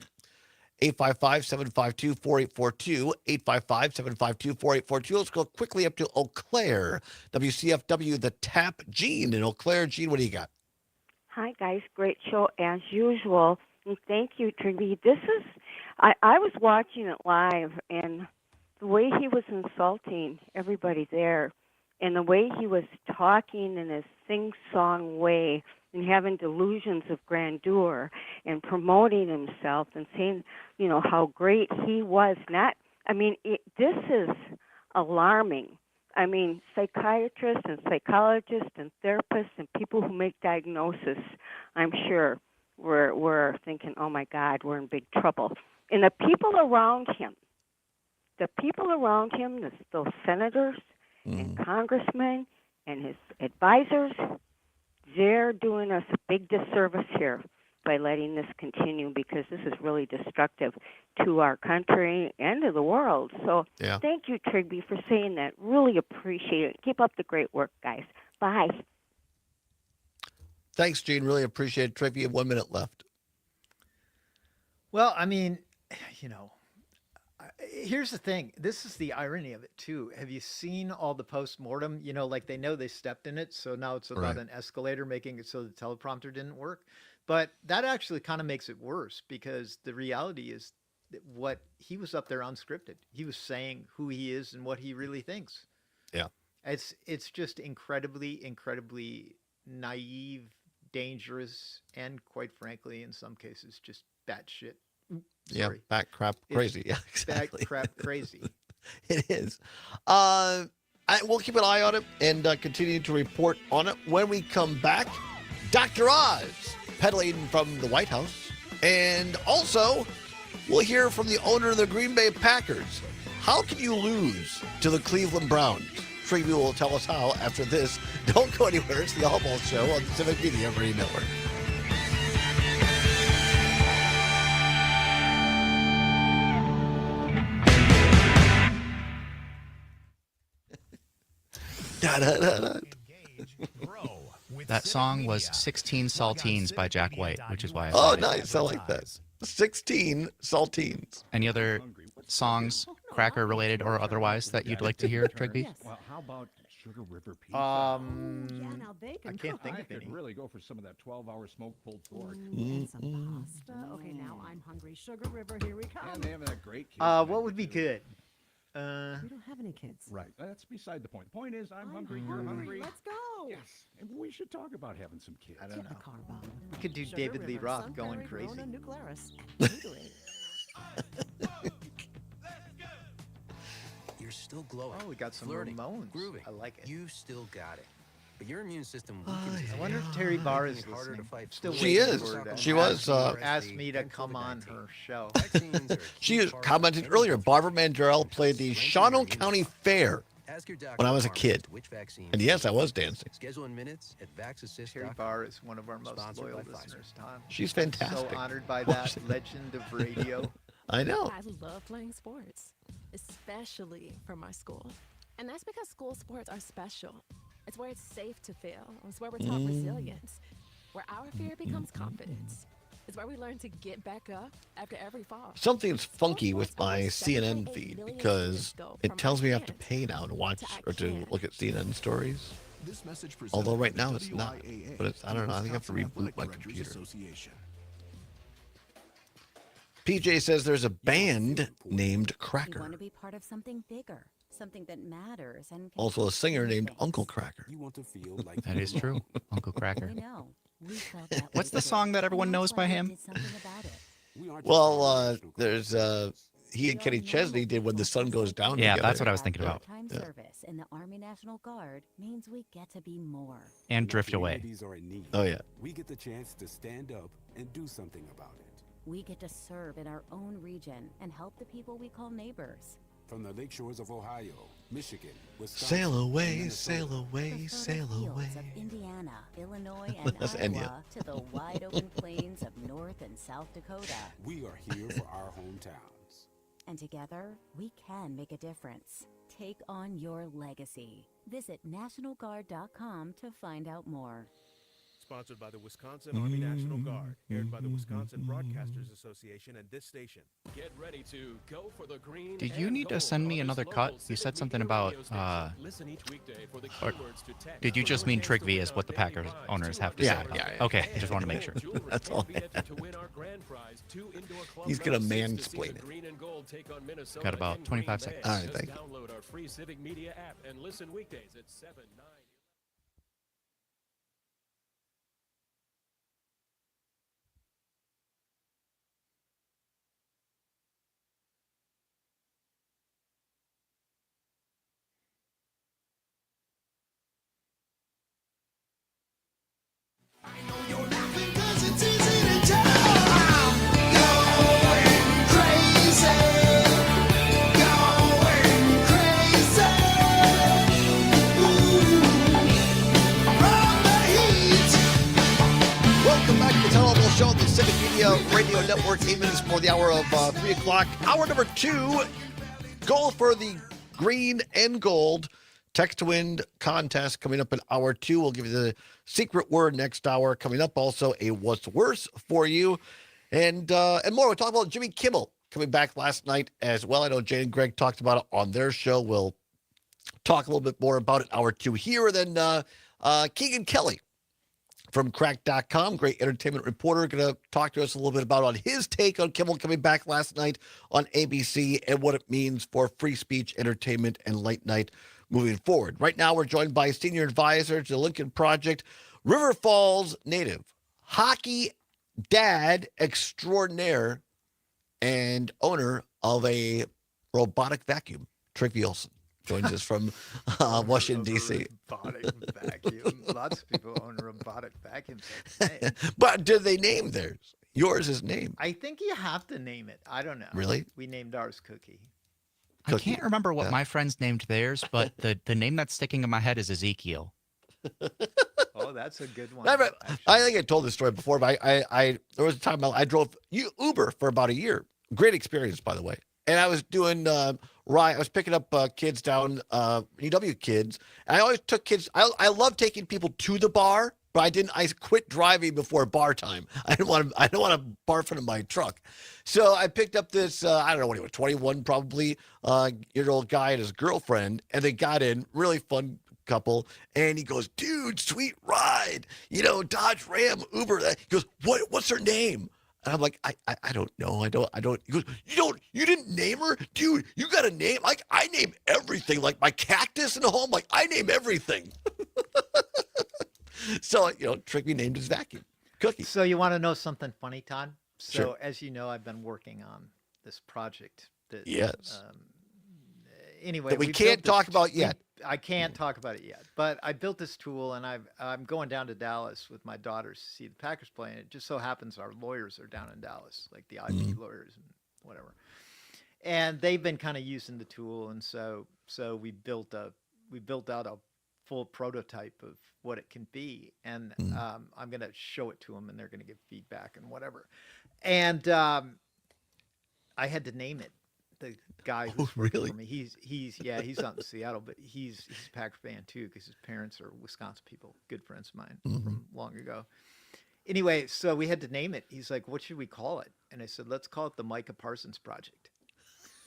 855-752-4842, 855-752-4842. Let's go quickly up to Eau Claire, WCFW, the Tap. Gene in Eau Claire. Gene, what do you got? Hi, guys. Great show as usual. And thank you, Trygve. I was watching it live, and the way he was insulting everybody there, and the way he was talking in his sing-song way, and having delusions of grandeur and promoting himself and saying, you know, how great he was. This is alarming. I mean, psychiatrists and psychologists and therapists and people who make diagnosis, I'm sure, were thinking, oh, my God, we're in big trouble. And the people around him, those senators and congressmen and his advisors, they're doing us a big disservice here by letting this continue because this is really destructive to our country and to the world. So Thank you, Trygve, for saying that. Really appreciate it. Keep up the great work, guys. Bye. Thanks, Gene. Really appreciate it. Trygve, you have 1 minute left. Well, I mean, you know, here's the thing. This is the irony of it, too. Have you seen all the post-mortem? You know, like they know they stepped in it, so now it's about an escalator making it so the teleprompter didn't work. But that actually kind of makes it worse because the reality is that what he was up there unscripted. He was saying who he is and what he really thinks. Yeah. It's just incredibly, incredibly naive, dangerous, and quite frankly, in some cases, just batshit. Yeah, bat crap crazy. Yeah, exactly. Bat crap crazy. It is. We'll keep an eye on it and continue to report on it. When we come back, Dr. Oz peddling from the White House. And also, we'll hear from the owner of the Green Bay Packers. How can you lose to the Cleveland Browns? Trygve will tell us how after this. Don't go anywhere. It's the Allbaugh Show on the Civic Media Radio Network. Engage, grow, That song was 16 Saltines by Jack White, which is why I Oh, played it. nice. I like that. 16 saltines. Any other songs, cracker related or otherwise, that you'd like to hear, Trigby? Well, how about Sugar River Pizza? I can't think I of could any. really go for some of that 12-hour smoked pulled pork. And some pasta. Okay, now I'm hungry. Sugar River, here we come. And they have that great cake. What would be good? We don't have any kids. Right. That's beside the point. The point is, I'm hungry. You're hungry. Let's go. Yes. And we should talk about having some kids. I don't Get in know. the car, Bob. We could do Sugar David Lee River, Roth Sun going Prairie, crazy. Corona, Nuclearis, and Gatorade. You're still glowing. Oh, we got some flirting, Ramones. grooving. I like it. You still got it. But your immune system weakens. I wonder if Terry Barr is making it harder to listening. fight Still She waiting is. for her to She was, ask me to come on her show. She commented earlier, Barbara Mandrell played the Shawano County Fair when I was a kid. And yes, I was dancing. Schedule in minutes at Terry Barr is one of our most loyal listeners, Todd. She's I'm fantastic. so honored by that legend of radio. I know. I love playing sports, especially for my school. And that's because school sports are special. It's where it's safe to fail. It's where we're taught resilience, where our fear becomes confidence. It's where we learn to get back up after every fall. Something's funky with my CNN feed because it tells me I have to pay now to watch or to look at CNN stories. Although right now it's not. But it's, I don't know. I think I have to reboot my computer. PJ says there's a band named We Cracker. want to be part of something bigger, something that matters, and can Also a singer named Uncle Cracker. That is true. Uncle Cracker. we know. We felt that What's way the too. song that everyone And that's knows by why we him? did something about it. Well, there's he and Kenny Chesney did When the Sun Goes Down Yeah, together. that's what I was thinking about. Time service in the Army National Guard means we get to be more. And Drift Away. Oh, yeah. We get the chance to stand up and do something about it. We get to serve in our own region and help the people we call neighbors. From the lake shores of Ohio, Michigan, Wisconsin, Sail away, Minnesota, sail away, sail away. Fields of Indiana, Illinois, and That's Iowa Enya. to the wide open plains of North and South Dakota. we are here for our hometowns. And together, we can make a difference. Take on your legacy. Visit NationalGuard.com to find out more. Sponsored by the Wisconsin Army National Guard, aired by the Wisconsin Broadcasters Association and this station. Get ready to go for the green. Did you and need to gold send on me this another local cut? You Civic said something Media about, radio station. Listen each weekday for the or keywords to text. did you just mean Trigby is what the Packers owners have to say? Okay, I just want to make sure. That's all. He's gonna mansplain it. Got about 25 seconds. All right, thank you. Download our free Civic Media app and listen weekdays at 7, 9. Welcome back to the Todd Allbaugh Show on the Civic Media Radio Network. 8 minutes before the hour of 3 o'clock. Hour number 2. Goal for the green and gold text to win contest coming up in hour 2. We'll give you the secret word next hour. Coming up also a what's worse for you and more. We'll talk about Jimmy Kimmel coming back last night as well. I know Jane and Greg talked about it on their show. We'll talk a little bit more about it hour 2 here. And then Keegan Kelly from crack.com, great entertainment reporter, going to talk to us a little bit about on his take on Kimmel coming back last night on ABC and what it means for free speech, entertainment, and late night moving forward. Right now, we're joined by senior advisor to the Lincoln Project, River Falls native, hockey dad extraordinaire, and owner of a robotic vacuum, Trigby Olson. Joins us from Washington, D.C. Robotic vacuum. Lots of people own robotic vacuums. But do they name theirs? Yours is named. I think you have to name it. I don't know. Really? We named ours Cookie. I can't remember what my friends named theirs, but the name that's sticking in my head is Ezekiel. Oh, that's a good one. I think I told this story before, but I there was a time I drove Uber for about a year. Great experience, by the way. And I was doing I was picking up kids down UW kids. And I always took kids. I love taking people to the bar but I didn't. I quit driving before bar time. I don't want to barf into my truck. So I picked up this, I don't know what he was, 21 probably, year old guy and his girlfriend, and they got in, really fun couple, and he goes, dude, sweet ride, Dodge Ram, Uber. He goes, what's her name? And I'm like, I don't know. I don't. He goes, you didn't name her? Dude, you got a name? Like, I name everything. Like my cactus in the home, like I name everything. So, Trigby named his vacuum. Cookie. So you want to know something funny, Todd? So Sure. as you know, I've been working on this project that Yes. Anyway, That we built can't this- talk about yet. I can't talk about it yet, but I built this tool, and I'm going down to Dallas with my daughters to see the Packers play, and it just so happens our lawyers are down in Dallas, like the IP lawyers and whatever, and they've been kind of using the tool, and so we built out a full prototype of what it can be, and I'm going to show it to them, and they're going to give feedback and whatever, and I had to name it. The guy who's working for me, he's out in Seattle, but he's a Packers fan too because his parents are Wisconsin people, good friends of mine from long ago. Anyway, so we had to name it. He's like, "What should we call it?" And I said, "Let's call it the Micah Parsons Project."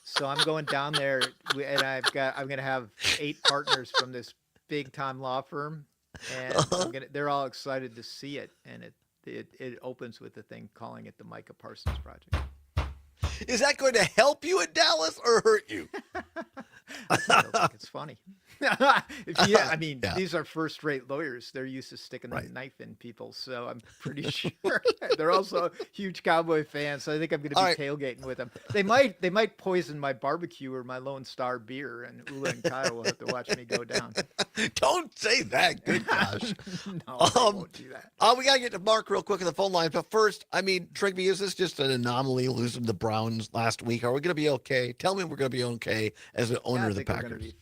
So I'm going down there, and I'm going to have 8 partners from this big time law firm, and they're all excited to see it, and it opens with the thing calling it the Micah Parsons Project. Is that going to help you in Dallas or hurt you? I think it's funny. These are first-rate lawyers. They're used to sticking a knife in people, so I'm pretty sure they're also huge Cowboy fans. So I think I'm going to be tailgating with them. They might poison my barbecue or my Lone Star beer, and Ula and Kyle will have to watch me go down. Don't say that. Good gosh. No, I won't do that. We got to get to Mark real quick on the phone line. But first, Trigby, is this just an anomaly losing the Browns last week? Are we going to be okay? Tell me we're going to be okay as an owner of the Packers.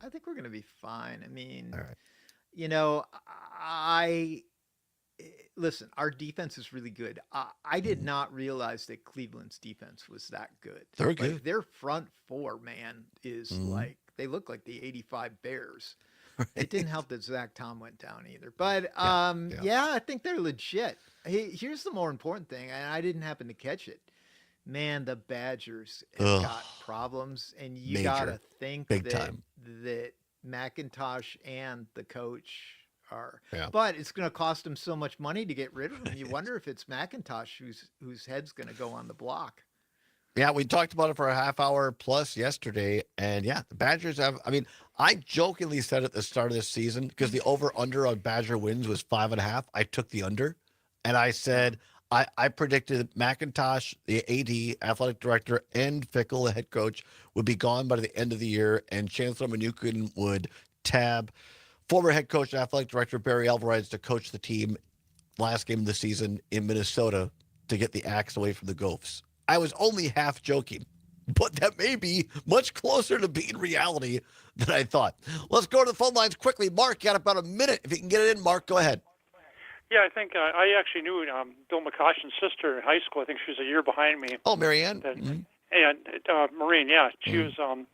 I think we're going to be fine. I mean, all right. Listen, our defense is really good. I did not realize that Cleveland's defense was that good. They're good. Like, their front four, man, is like, they look like the 85 Bears. Right. It didn't help that Zach Tom went down either. But I think they're legit. Here's the more important thing, and I didn't happen to catch it. Man, the Badgers have got problems, and you got to think that McIntosh and the coach are. Yeah. But it's going to cost them so much money to get rid of them. You wonder if it's McIntosh whose head's going to go on the block. Yeah, we talked about it for a half hour plus yesterday, and the Badgers have. I jokingly said at the start of this season because the over/under on Badger wins was 5.5. I took the under, and I said. I predicted McIntosh, the AD, athletic director, and Fickle, the head coach, would be gone by the end of the year, and Chancellor Mnuchin would tab former head coach and athletic director Barry Alvarez to coach the team last game of the season in Minnesota to get the axe away from the Gophers. I was only half joking, but that may be much closer to being reality than I thought. Let's go to the phone lines quickly. Mark, you got about a minute. If you can get it in, Mark, go ahead. Yeah, I think I actually knew Bill McCoshen's sister in high school. I think she was a year behind me. Oh, Marianne. And Maureen, yeah, she was a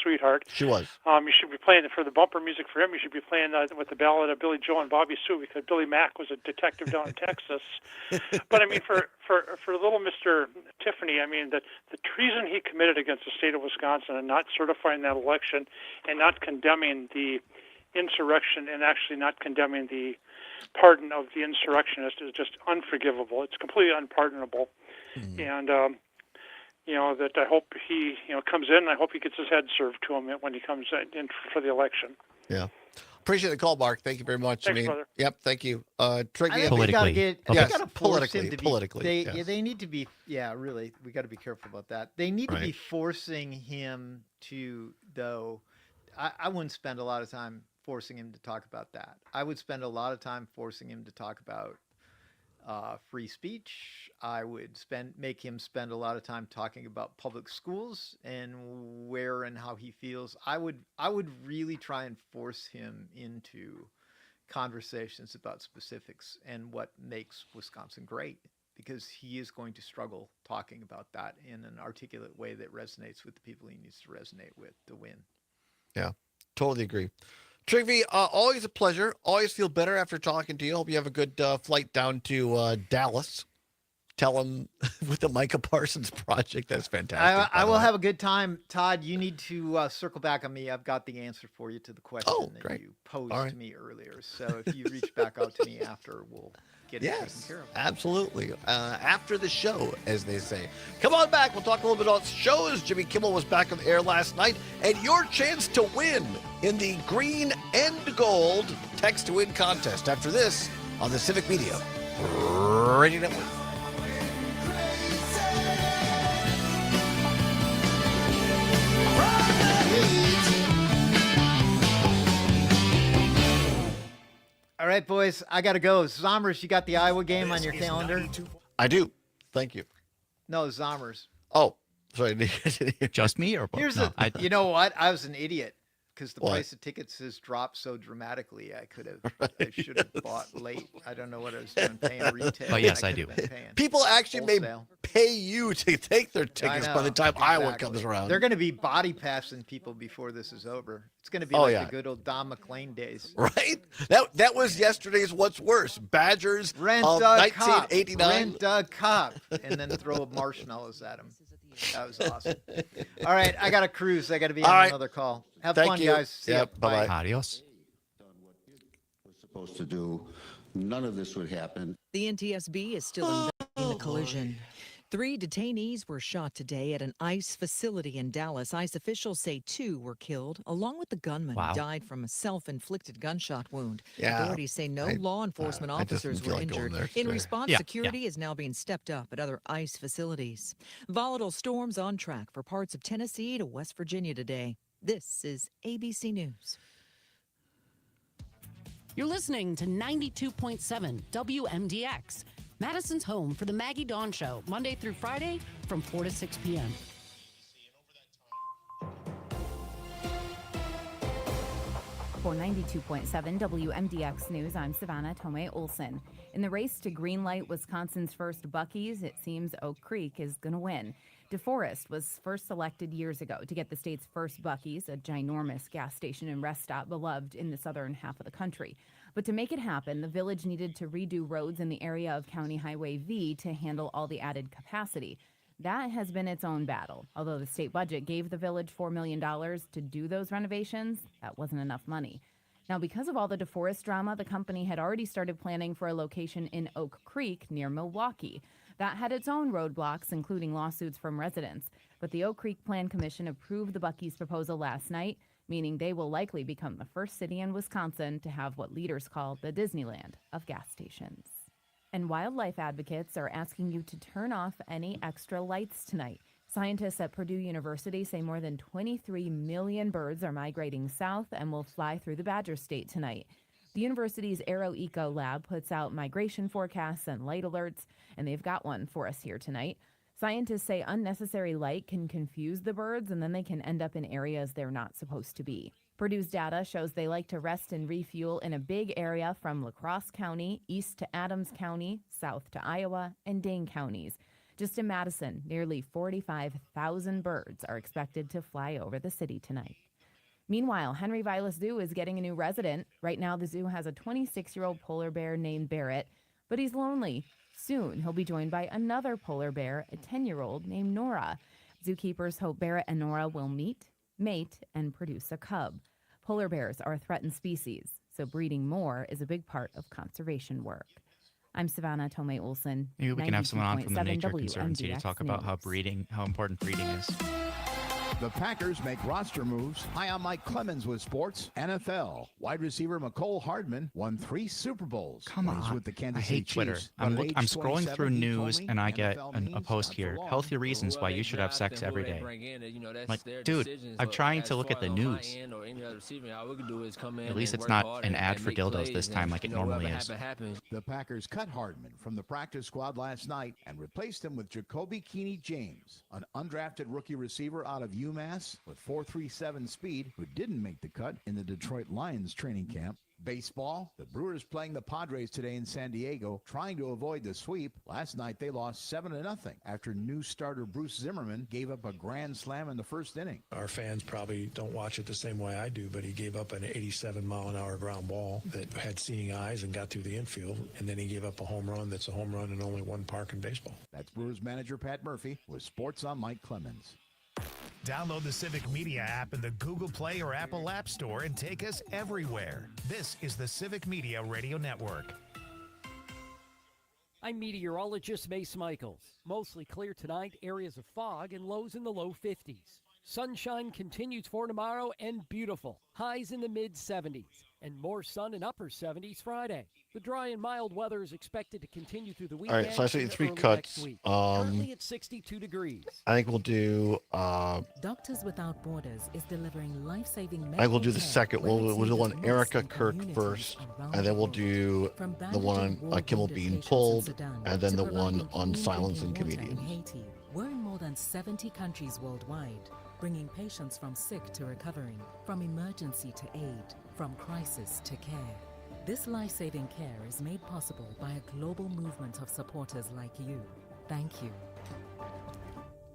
sweetheart. She was. You should be playing for the bumper music for him. You should be playing with the ballad of Billy Joe and Bobby Sue because Billy Mack was a detective down in Texas. But for little Mr. Tiffany, the treason he committed against the state of Wisconsin and not certifying that election and not condemning the insurrection and actually not condemning the pardon of the insurrectionist is just unforgivable. It's completely unpardonable. And, that I hope he, comes in and I hope he gets his head served to him when he comes in for the election. Yeah. Appreciate the call, Mark. Thank you very much. Thanks, brother. Yep. Thank you. Politically. Politically. They need to be, really, we got to be careful about that. They need to be forcing him to, though, I wouldn't spend a lot of time forcing him to talk about that. I would spend a lot of time forcing him to talk about free speech. I would make him spend a lot of time talking about public schools and where and how he feels. I would really try and force him into conversations about specifics and what makes Wisconsin great, because he is going to struggle talking about that in an articulate way that resonates with the people he needs to resonate with to win. Yeah, totally agree. Trigby, always a pleasure. Always feel better after talking to you. Hope you have a good flight down to Dallas. Tell them with the Micah Parsons project. That's fantastic. I will have a good time. Todd, you need to circle back on me. I've got the answer for you to the question that you posed to me earlier. So if you reach back out to me after, we'll get it taken care of. Absolutely. After the show, as they say. Come on back. We'll talk a little bit about shows. Jimmy Kimmel was back on the air last night. And your chance to win in the green and gold text to win contest. After this on the Civic Media Radio Network. All right, boys, I got to go. Zommers, you got the Iowa game on your calendar? I do. Thank you. No, Zommers. Oh, sorry. Just me or both? Here's No, you know what? I was an idiot because the What? price of tickets has dropped so dramatically. I should have bought late. I don't know what I was doing paying retail. But yes, I could do. have been paying People actually may wholesale. pay you to take their tickets by the time Iowa exactly. comes around. They're going to be body passing people before this is over. It's going to be Oh, like yeah. the good old Don McLean days. Right? That was yesterday's What's Worse. Badgers Rent of a cop. 1989. Rent a cop. And then throw marshmallows at him. That was awesome. All right, I got to cruise. I got to be All on right. another call. Have Thank fun, you. guys. See ya. Yep, bye-bye. Adios. Supposed to do. None of this would happen. The NTSB is still investigating the collision. 3 detainees were shot today at an ICE facility in Dallas. ICE officials say 2 were killed, along with the gunman Wow. who died from a self-inflicted gunshot wound. Yeah, Authorities say no law enforcement I just officers didn't feel were like going injured. there. In response, Yeah, security is now being stepped up at other ICE facilities. Volatile storms on track for parts of Tennessee to West Virginia today. This is ABC News. You're listening to 92.7 WMDX, Madison's home for the Maggie Dawn Show, Monday through Friday from 4 to 6 p.m. For 92.7 WMDX News, I'm Savannah Tomei Olson. In the race to greenlight Wisconsin's first Buc-ee's, it seems Oak Creek is going to win. DeForest was first selected years ago to get the state's first Buc-ee's, a ginormous gas station and rest stop beloved in the southern half of the country. But to make it happen, the village needed to redo roads in the area of County Highway V to handle all the added capacity. That has been its own battle. Although the state budget gave the village $4 million to do those renovations, that wasn't enough money. Now, because of all the DeForest drama, the company had already started planning for a location in Oak Creek near Milwaukee. That had its own roadblocks, including lawsuits from residents. But the Oak Creek Plan Commission approved the Buc-ee's proposal last night, meaning they will likely become the first city in Wisconsin to have what leaders call the Disneyland of gas stations. And wildlife advocates are asking you to turn off any extra lights tonight. Scientists at Purdue University say more than 23 million birds are migrating south and will fly through the Badger State tonight. The university's Aero Eco Lab puts out migration forecasts and light alerts, and they've got one for us here tonight. Scientists say unnecessary light can confuse the birds, and then they can end up in areas they're not supposed to be. Purdue's data shows they like to rest and refuel in a big area from La Crosse County, east to Adams County, south to Iowa, and Dane counties. Just in Madison, nearly 45,000 birds are expected to fly over the city tonight. Meanwhile, Henry Vilas Zoo is getting a new resident. Right now, the zoo has a 26-year-old polar bear named Barrett, but he's lonely. Soon, he'll be joined by another polar bear, a 10-year-old named Nora. Zookeepers hope Barrett and Nora will meet, mate, and produce a cub. Polar bears are a threatened species, so breeding more is a big part of conservation work. I'm Savannah Tomei Olson. Maybe we can have someone on from the 92.7 Nature Conservancy to WMDX talk about News. how important breeding is. The Packers make roster moves. Hi, I'm Mike Clemens with sports. NFL wide receiver McCole Hardman won 3 Super Bowls. Come when he's on. with the I Kansas hate City Twitter. Chiefs. But at age I'm scrolling 27, through he told news me and I get NFL a means post not here. for long. Healthy reasons why you should have sex every day. Like, dude, I'm trying to look at the news. At least it's not an ad for dildos this time like it normally is. The Packers cut Hardman from the practice squad last night and replaced him with Jacoby Keeney James, an undrafted rookie receiver out of UMass with 4.37 speed, who didn't make the cut in the Detroit Lions training camp. Baseball, the Brewers playing the Padres today in San Diego, trying to avoid the sweep. Last night they lost 7-0 after new starter Bruce Zimmerman gave up a grand slam in the first inning. Our fans probably don't watch it the same way I do, but he gave up an 87-mile-an-hour ground ball that had seeing eyes and got through the infield, and then he gave up a home run that's a home run in only one park in baseball. That's Brewers manager Pat Murphy with Sports on Mike Clemens. Download the Civic Media app in the Google Play or Apple App Store and take us everywhere. This is the Civic Media Radio Network. I'm meteorologist Mace Michaels. Mostly clear tonight, areas of fog and lows in the low 50s. Sunshine continues for tomorrow and beautiful. Highs in the mid-70s and more sun and upper 70s Friday. The dry and mild weather is expected to continue through the All weekend. right, so I see into 3 early cuts. next week. Currently at 62 degrees. I think we'll do. Doctors Without Borders is delivering life-saving I think we'll do the second. We'll do one Erica Kirk first, and then we'll do the one on Kimmel being pulled, and then the one on silence and comedians. Haiti. We're in more than 70 countries worldwide, bringing patients from sick to recovering, from emergency to aid, from crisis to care. This life-saving care is made possible by a global movement of supporters like you. Thank you.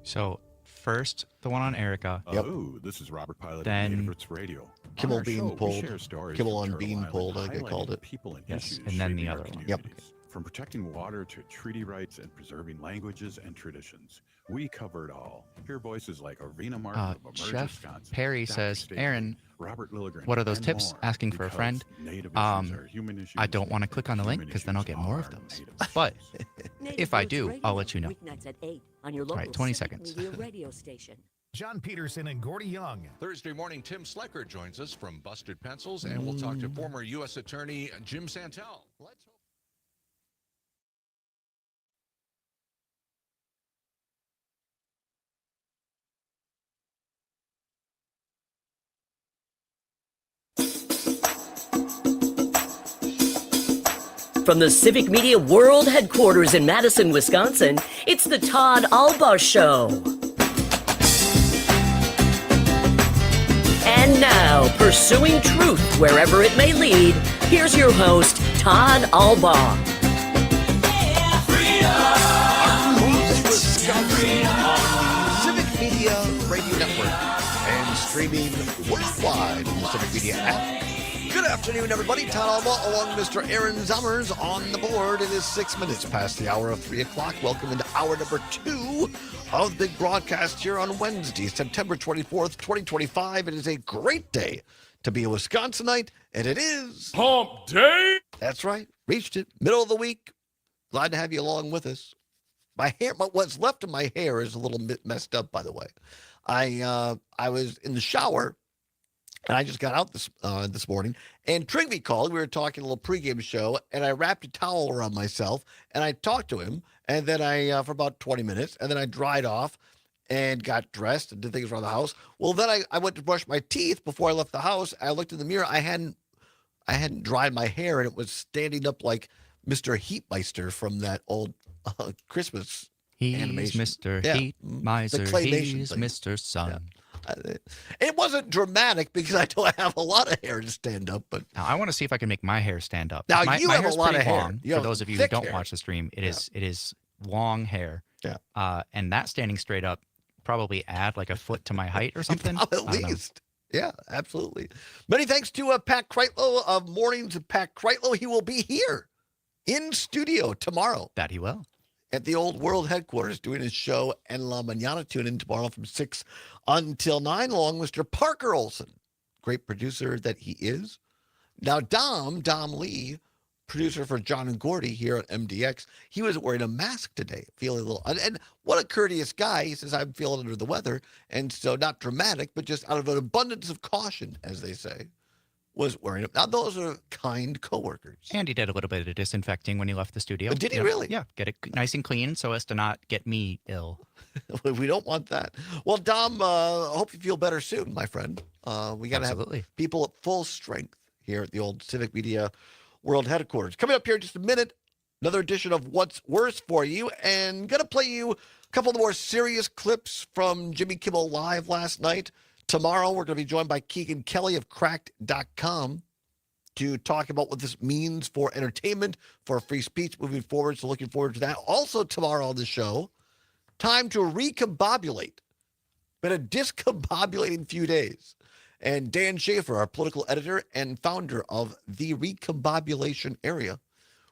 So first, the one on Erica. Oh, this is Robert Pilot Then- of Native Roots Radio. Kimmel On our being show, we pulled. share stories Kimmel from on Turtle being Island, pulled, I think they called highlighting it. people and Yes, issues and then the shaping our other one. Yep. communities. From protecting water to treaty rights and preserving languages and traditions, we cover it all. Hear voices like Arvina Martin of Emerge, Chef Wisconsin, Perry Dr. says, Stacy, Aaron, Robert Lilligren, what are those and tips? more, Asking for a because friend. native issues are human issues I don't want to and click on the link human because then I'll issues get more of are those. native But Native if I Roots do, Radio, I'll let you know. Weeknights at 8 on your All right, local 20 Civic seconds. Media radio station. John Peterson and Gordy Young. Thursday morning, Tim Slecker joins us from Busted Pencils, and we'll talk to former U.S. Attorney Jim Santel. Let's hope. From the Civic Media World Headquarters in Madison, Wisconsin, it's the Todd Allbaugh Show. And now, pursuing truth wherever it may lead, here's your host, Todd Allbaugh. Civic Media Radio Network and streaming worldwide on the Civic Media app. Good afternoon, everybody. Todd Allbaugh along with Mr. Aaron Zummers on the board. It is 6 minutes past the hour of 3 o'clock. Welcome into hour number 2 of the big broadcast here on Wednesday, September 24th, 2025. It is a great day to be a Wisconsinite, and it is Hump Day. That's right. Reached it. Middle of the week. Glad to have you along with us. My hair, what's left of my hair is a little bit messed up, by the way. I was in the shower, and I just got out this morning, and Trigby called. We were talking a little pregame show, and I wrapped a towel around myself, and I talked to him, and then for about 20 minutes, and then I dried off and got dressed and did things around the house. Well, then I went to brush my teeth before I left the house. I looked in the mirror. I hadn't dried my hair, and it was standing up like Mr. Heatmeister from that old Christmas animation. He's Mr. Yeah. Heat Miser. The claymation He's thing. Mr. Sun. Yeah. It wasn't dramatic because I don't have a lot of hair to stand up, but Now, I want to see if I can make my hair stand up. Now, my, you my have a hair's lot of pretty hair. long. You For have those of you who thick don't hair. watch the stream, it is long hair. Yeah. And that standing straight up probably add like a foot to my height or something. at I don't know. least. Yeah, absolutely. Many thanks to Pat Kreitlow of Mornings of Pat Kreitlow. He will be here in studio tomorrow. That he will. At the old world headquarters doing his show En La Mañana. Tune in tomorrow from 6 until 9 along with Mr. Parker Olson. Great producer that he is. Now Dom Lee, producer for John and Gordy here at MDX, he was wearing a mask today, feeling a little, and what a courteous guy. He says, I'm feeling under the weather. And so not dramatic, but just out of an abundance of caution, as they say, was wearing it. Now those are kind coworkers. And he did a little bit of disinfecting when he left the studio. But did he Yeah. really? Yeah. Get it nice and clean so as to not get me ill. We don't want that. Well, Dom, I hope you feel better soon, my friend. We got to have Absolutely. people at full strength here at the old Civic Media World Headquarters. Coming up here in just a minute, Another edition of What's Worse for You, and going to play you a couple of the more serious clips from Jimmy Kimmel Live last night. Tomorrow, we're going to be joined by Keegan Kelly of Cracked.com to talk about what this means for entertainment, for free speech moving forward. So looking forward to that. Also tomorrow on the show, time to recombobulate. Been a discombobulating few days. And Dan Schaefer, our political editor and founder of the Recombobulation Area,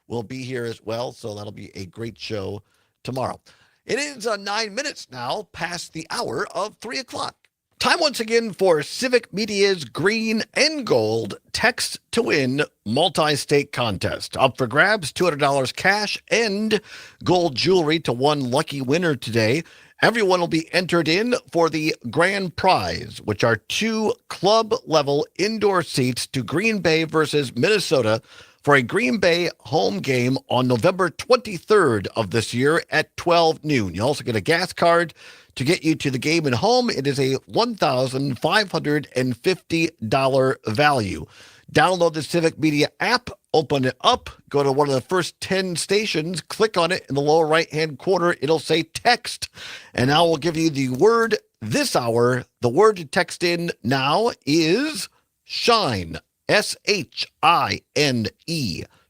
will be here as well. So that'll be a great show tomorrow. It is 9 minutes now past the hour of 3 o'clock. Time once again for Civic Media's Green and Gold Text to Win multi-state contest. Up for grabs, $200 cash and gold jewelry to one lucky winner today. Everyone will be entered in for the grand prize, which are 2 club-level indoor seats to Green Bay versus Minnesota for a Green Bay home game on November 23rd of this year at 12 noon. You also get a gas card to get you to the game and home. It is a $1,550 value. Download the Civic Media app, open it up, go to one of the first 10 stations, click on it in the lower right-hand corner. It'll say text, and now we'll give you the word this hour. The word to text in now is shine, S-H-I-N-E,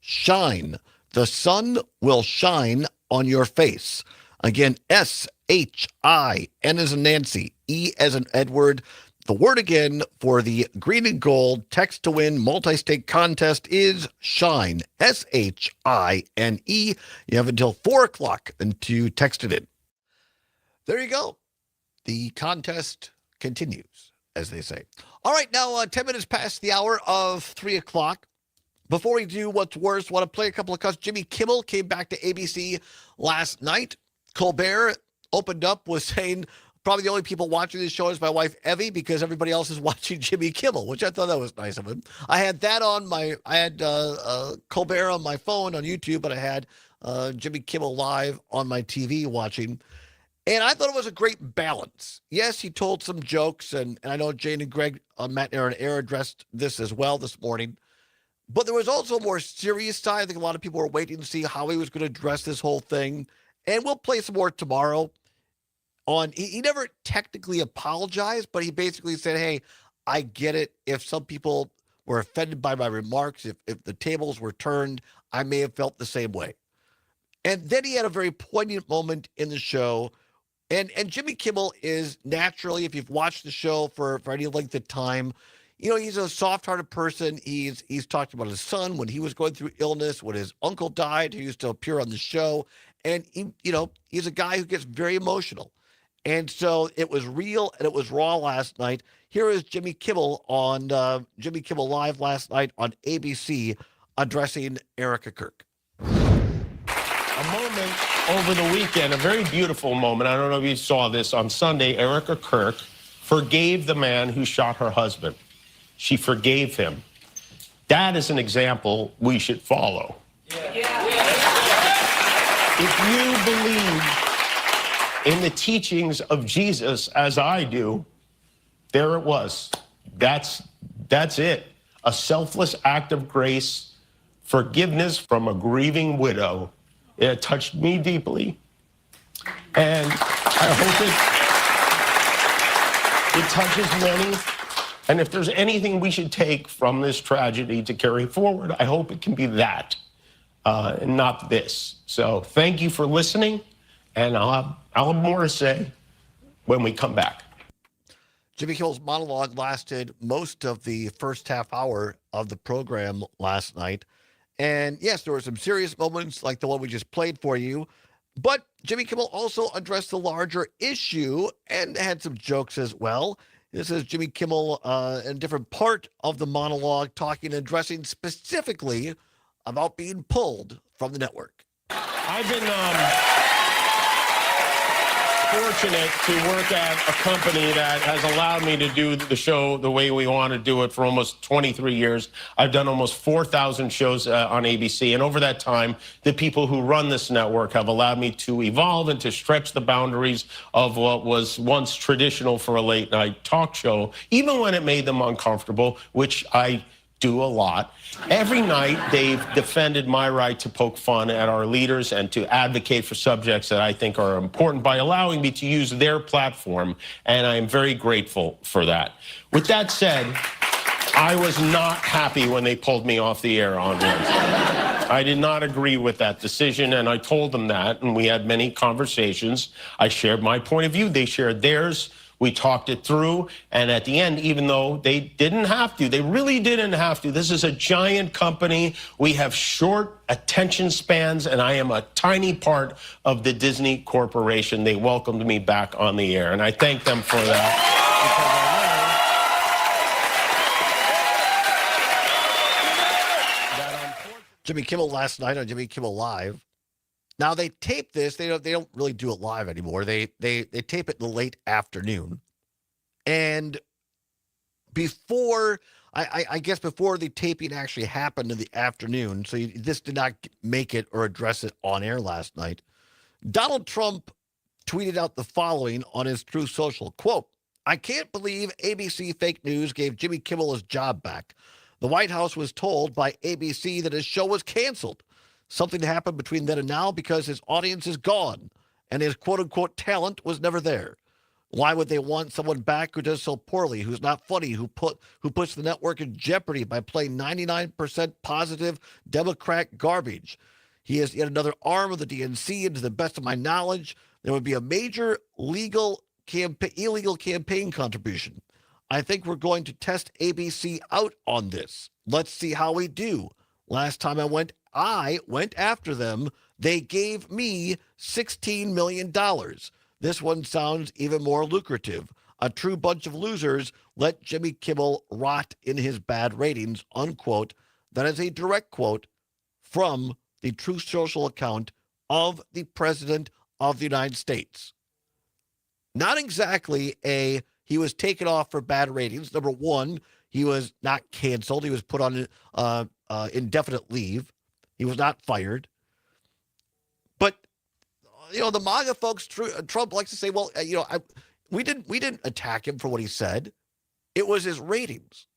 shine. The sun will shine on your face. Again, S-H-I-N as in Nancy, E as in Edward. The word again for the Green and Gold Text to Win multi-state contest is shine, S-H-I-N-E. You have until 4 o'clock to text it in. There you go. The contest continues, as they say. All right, now 10 minutes past the hour of 3 o'clock. Before we do what's worse, I want to play a couple of cuts. Jimmy Kimmel came back to ABC last night. Colbert opened up, was saying probably the only people watching this show is my wife, Evie, because everybody else is watching Jimmy Kimmel, which I thought that was nice of him. I had that on I had Colbert on my phone on YouTube, but I had Jimmy Kimmel Live on my TV watching. And I thought it was a great balance. Yes, he told some jokes, and I know Jane and Greg on Matt and Air addressed this as well this morning. But there was also a more serious side. I think a lot of people were waiting to see how he was going to address this whole thing. And we'll play some more tomorrow. He never technically apologized, but he basically said, hey, I get it. If some people were offended by my remarks, if the tables were turned, I may have felt the same way. And then he had a very poignant moment in the show. And Jimmy Kimmel is naturally, if you've watched the show for any length of time, you know, he's a soft-hearted person. He's talked about his son when he was going through illness, when his uncle died, who used to appear on the show. And, he's a guy who gets very emotional. And so it was real and it was raw last night. Here is Jimmy Kimmel on Jimmy Kimmel Live last night on ABC addressing Erica Kirk. A moment over the weekend, a very beautiful moment. I don't know if you saw this on Sunday. Erica Kirk forgave the man who shot her husband. She forgave him. That is an example we should follow. If you believe in the teachings of Jesus, as I do, there it was. That's it. A selfless act of grace, forgiveness from a grieving widow. It touched me deeply, and I hope it touches many. And if there's anything we should take from this tragedy to carry forward, I hope it can be that, and not this. So thank you for listening. And I'll have more to say when we come back. Jimmy Kimmel's monologue lasted most of the first half hour of the program last night. And yes, there were some serious moments like the one we just played for you. But Jimmy Kimmel also addressed the larger issue and had some jokes as well. This is Jimmy Kimmel in a different part of the monologue, talking and addressing specifically about being pulled from the network. I've been fortunate to work at a company that has allowed me to do the show the way we want to do it for almost 23 years. I've done almost 4,000 shows on ABC. And over that time, the people who run this network have allowed me to evolve and to stretch the boundaries of what was once traditional for a late night talk show, even when it made them uncomfortable, which I do a lot. Every night, they've defended my right to poke fun at our leaders and to advocate for subjects that I think are important by allowing me to use their platform, and I am very grateful for that. With that said, I was not happy when they pulled me off the air on Wednesday. I did not agree with that decision, and I told them that, and we had many conversations. I shared my point of view. They shared theirs. We talked it through, and at the end, even though they didn't have to, they really didn't have to. This is a giant company. We have short attention spans, and I am a tiny part of the Disney Corporation. They welcomed me back on the air, and I thank them for that. Jimmy Kimmel last night on Jimmy Kimmel Live. Now they tape this. They don't really do it live anymore. They tape it in the late afternoon, and before I guess before the taping actually happened in the afternoon. So this did not make it or address it on air last night. Donald Trump tweeted out the following on his Truth Social quote: "I can't believe ABC fake news gave Jimmy Kimmel his job back. The White House was told by ABC that his show was canceled. Something happened between then and now because his audience is gone and his quote-unquote talent was never there. Why would they want someone back who does so poorly, who's not funny, who puts the network in jeopardy by playing 99% positive Democrat garbage? He is yet another arm of the DNC, and to the best of my knowledge, there would be a major illegal campaign contribution. I think we're going to test ABC out on this. Let's see how we do. Last time I went after them. They gave me $16 million. This one sounds even more lucrative. A true bunch of losers. Let Jimmy Kimmel rot in his bad ratings," unquote. That is a direct quote from the Truth Social account of the President of the United States. Not exactly he was taken off for bad ratings. Number one, he was not canceled. He was put on indefinite leave. He was not fired. But, the MAGA folks, Trump likes to say, well, we didn't attack him for what he said. It was his ratings.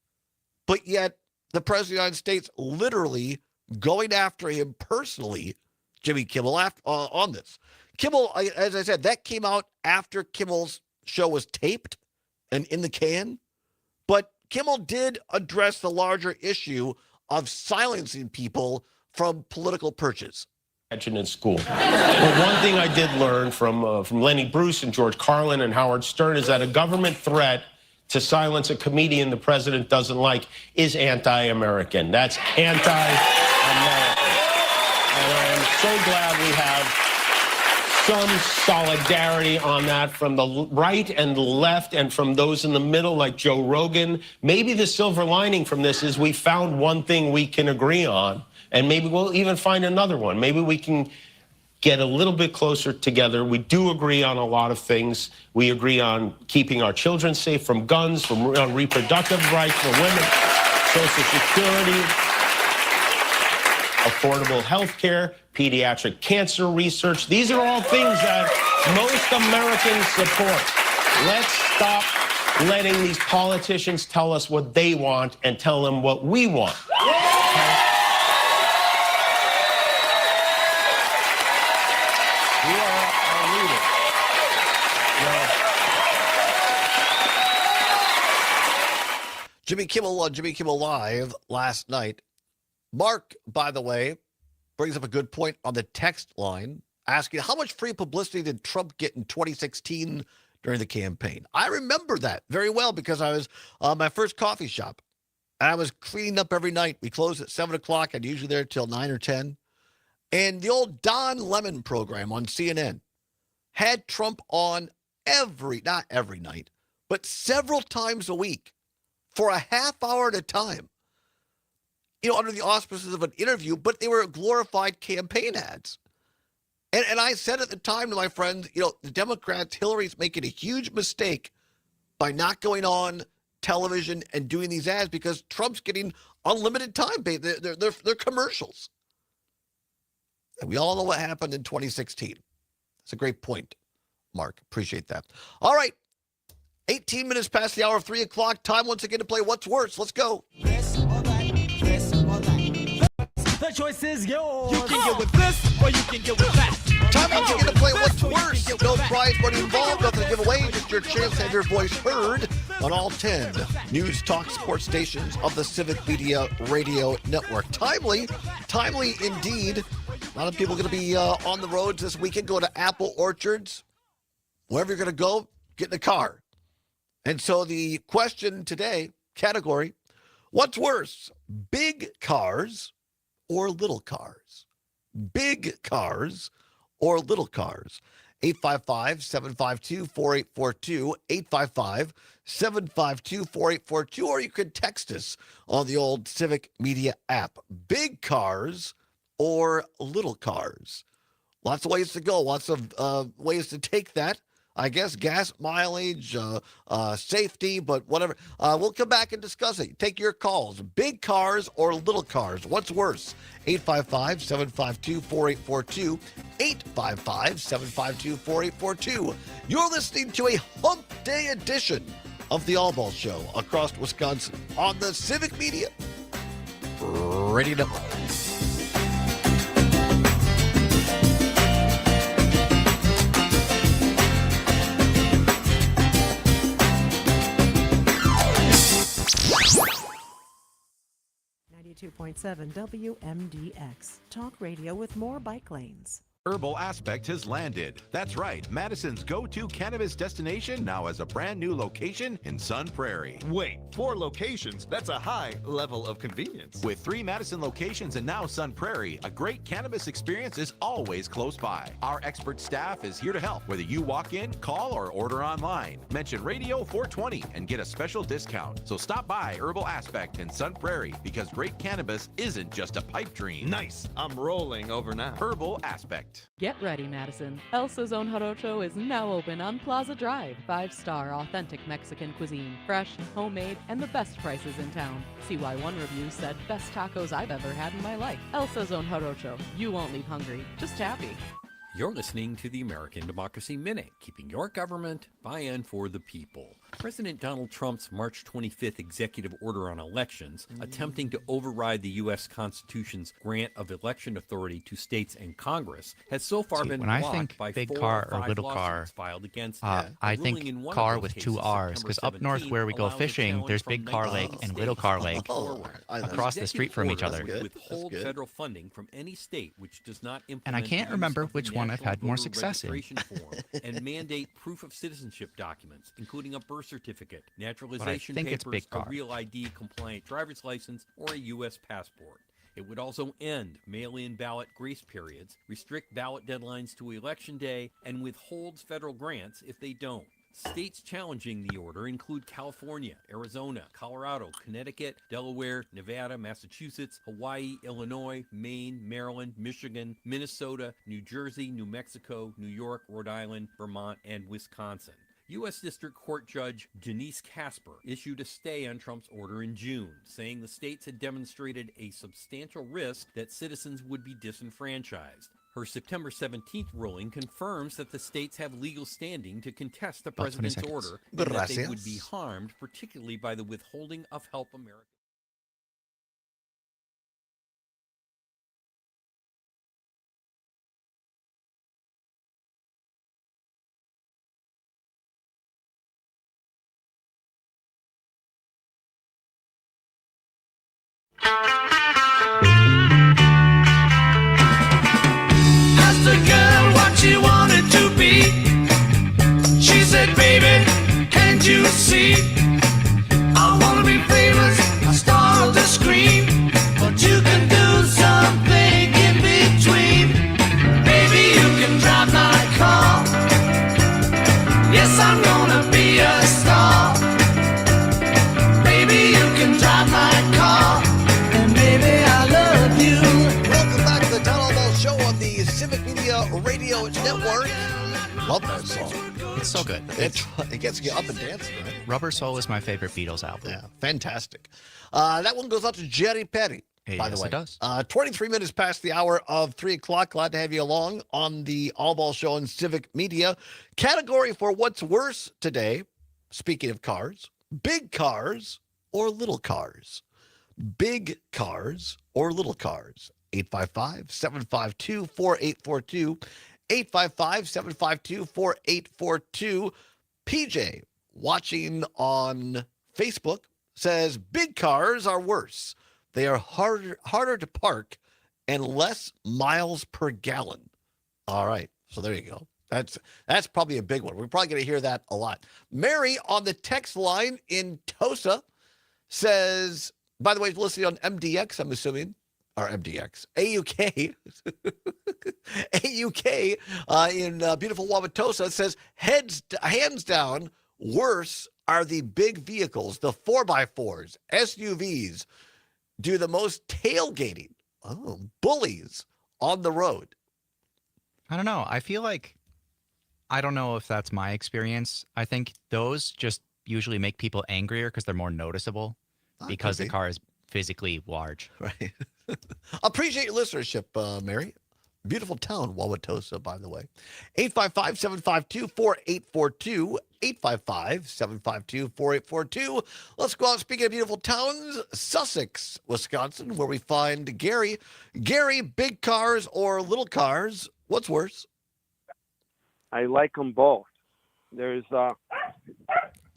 But yet the President of the United States literally going after him personally, Jimmy Kimmel, on this. Kimmel, as I said, that came out after Kimmel's show was taped and in the can. But Kimmel did address the larger issue of silencing people from political purchase. In school. But one thing I did learn from Lenny Bruce and George Carlin and Howard Stern is that a government threat to silence a comedian the president doesn't like is anti-American. That's anti-American. And I am so glad we have some solidarity on that from the right and the left and from those in the middle like Joe Rogan. Maybe the silver lining from this is we found one thing we can agree on, and maybe we'll even find another one. Maybe we can get a little bit closer together. We do agree on a lot of things. We agree on keeping our children safe from guns, from reproductive rights for women, Social Security, affordable health care, pediatric cancer research. These are all things that most Americans support. Let's stop letting these politicians tell us what they want and tell them what we want. You are our leader. Jimmy Kimmel on Jimmy Kimmel Live last night. Mark, by the way, brings up a good point on the text line, asking how much free publicity did Trump get in 2016 during the campaign? I remember that very well because I was my first coffee shop. And I was cleaning up every night. We closed at 7 o'clock. I'd usually there till 9 or 10. And the old Don Lemon program on CNN had Trump on not every night, but several times a week for a half hour at a time. Under the auspices of an interview, but they were glorified campaign ads. And I said at the time to my friends, the Democrats, Hillary's making a huge mistake by not going on television and doing these ads because Trump's getting unlimited time. They're commercials. And we all know what happened in 2016. That's a great point, Mark. Appreciate that. All right. 18 minutes past the hour of 3 o'clock. Time once again to play What's Worse. Let's go. choice is yours. You can get with this or you can get with that. Time once again to play What's Worse. No prize money involved, nothing to give away, just your chance to have your voice heard on all 10 news, talk, sports stations of the Civic Media Radio Network. Timely indeed. A lot of people are going to be on the roads this weekend, go to apple orchards. Wherever you're going to go, get in a car. And so the question today, category, what's worse, big cars or little cars? Big cars or little cars? 855-752-4842, 855-752-4842, or you could text us on the old Civic Media app. Big cars or little cars? Lots of ways to go, lots of ways to take that. I guess gas mileage, safety, but whatever. We'll come back and discuss it. Take your calls. Big cars or little cars? What's worse? 855-752-4842. 855-752-4842. You're listening to a Hump Day edition of the Allbaugh Show across Wisconsin on the Civic Media Radio Network. 92.7 WMDX. Talk radio with more bike lanes. Herbal Aspect has landed. That's right, Madison's go-to cannabis destination now has a brand new location in Sun Prairie. Wait, 4 locations? That's a high level of convenience. With 3 Madison locations and now Sun Prairie, a great cannabis experience is always close by. Our expert staff is here to help, whether you walk in, call, or order online. Mention Radio 420 and get a special discount. So stop by Herbal Aspect in Sun Prairie, because great cannabis isn't just a pipe dream. Nice. I'm rolling over now. Herbal Aspect. Get ready, Madison. El Sazon Jarocho is now open on Plaza Drive. 5-star authentic Mexican cuisine, fresh, homemade, and the best prices in town. See why one review said best tacos I've ever had in my life. El Sazon Jarocho. You won't leave hungry, just happy. You're listening to the American Democracy Minute, keeping your government by and for the people. President Donald Trump's March 25th executive order on elections, attempting to override the U.S. Constitution's grant of election authority to states and Congress, has so far been when I blocked think by big 4 car or or 5 little car, lawsuits filed against it. I The think ruling in one of car those with cases, 2 R's, because up north where we go allowed the fishing, challenge there's from Big Car 19 Lake and states Little Car to Lake forward. across the street from each other. Withhold federal funding from any state which does not implement And I can't the use remember of the which one I've National had more Voter success in. Registration Form and mandate proof of citizenship documents, including a birth certificate, naturalization think it's papers, big car. a real ID compliant driver's license, or a U.S. passport. It would also end mail-in ballot grace periods, restrict ballot deadlines to Election Day, and withholds federal grants if they don't. States challenging the order include California, Arizona, Colorado, Connecticut, Delaware, Nevada, Massachusetts, Hawaii, Illinois, Maine, Maryland, Michigan, Minnesota, New Jersey, New Mexico, New York, Rhode Island, Vermont, and Wisconsin. U.S. District Court Judge Janice Casper issued a stay on Trump's order in June, saying the states had demonstrated a substantial risk that citizens would be disenfranchised. Her September 17th ruling confirms that the states have legal standing to contest the About 20 president's seconds. order and that they would Gracias. be harmed, particularly by the withholding of Help America. Asked a girl what she wanted to be. She said, baby, can't you see? I wanna be famous, a star of the screen. But you can do something in between. Baby, you can drive my car. Yes, I'm gonna be a star. Baby, you can drive my car. And baby, I love you. Welcome back to the Todd Allbaugh Show on the Civic Media Radio Network. Love that song. It's so good. It gets you up and dancing, right? Rubber Soul is my favorite Beatles album. Yeah, fantastic. That one goes out to Jerry Petty, by Yes, the way. it does. 23 minutes past the hour of 3 o'clock. Glad to have you along on the Allbaugh Show on Civic Media. Category for what's worse today, speaking of cars, big cars or little cars? Big cars or little cars? 855-752-4842. 855-752-4842. PJ, watching on Facebook, says big cars are worse. They are harder to park and less miles per gallon. All right, so there you go. That's probably a big one. We're probably going to hear that a lot. Mary on the text line in Tosa says, by the way, listening on MDX, I'm assuming, or MDX, AUK, AUK in beautiful Wauwatosa says, hands down, worse are the big vehicles, the 4x4s, SUVs, do the most tailgating. Oh, bullies on the road. I don't know. I feel like, I don't know if that's my experience. I think those just usually make people angrier because they're more noticeable because the car is physically large. Right. Appreciate your listenership, Mary. Beautiful town, Wauwatosa, by the way. 855-752-4842. 855-752-4842. Let's go out. Speaking of beautiful towns, Sussex, Wisconsin, where we find Gary. Gary, big cars or little cars, what's worse? I like them both. There's,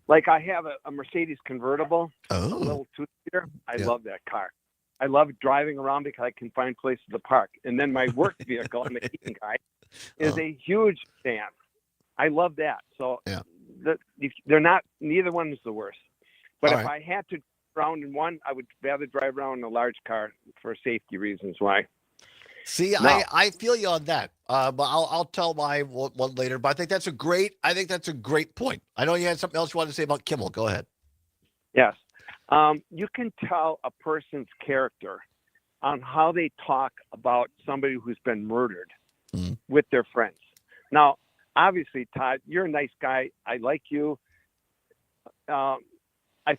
like I have a Mercedes convertible, a little two-seater. I love that car. I love driving around because I can find places to park. And then my work vehicle, I'm a heating guy, is a huge van. I love that. So they're not, neither one is the worst. But if I had to drive around in one, I would rather drive around in a large car for safety reasons. Why? See, no. I feel you on that. But I'll tell my one later. But I think that's a great point. I know you had something else you wanted to say about Kimmel. Go ahead. Yes. You can tell a person's character on how they talk about somebody who's been murdered with their friends. Now, obviously, Todd, you're a nice guy. I like you. I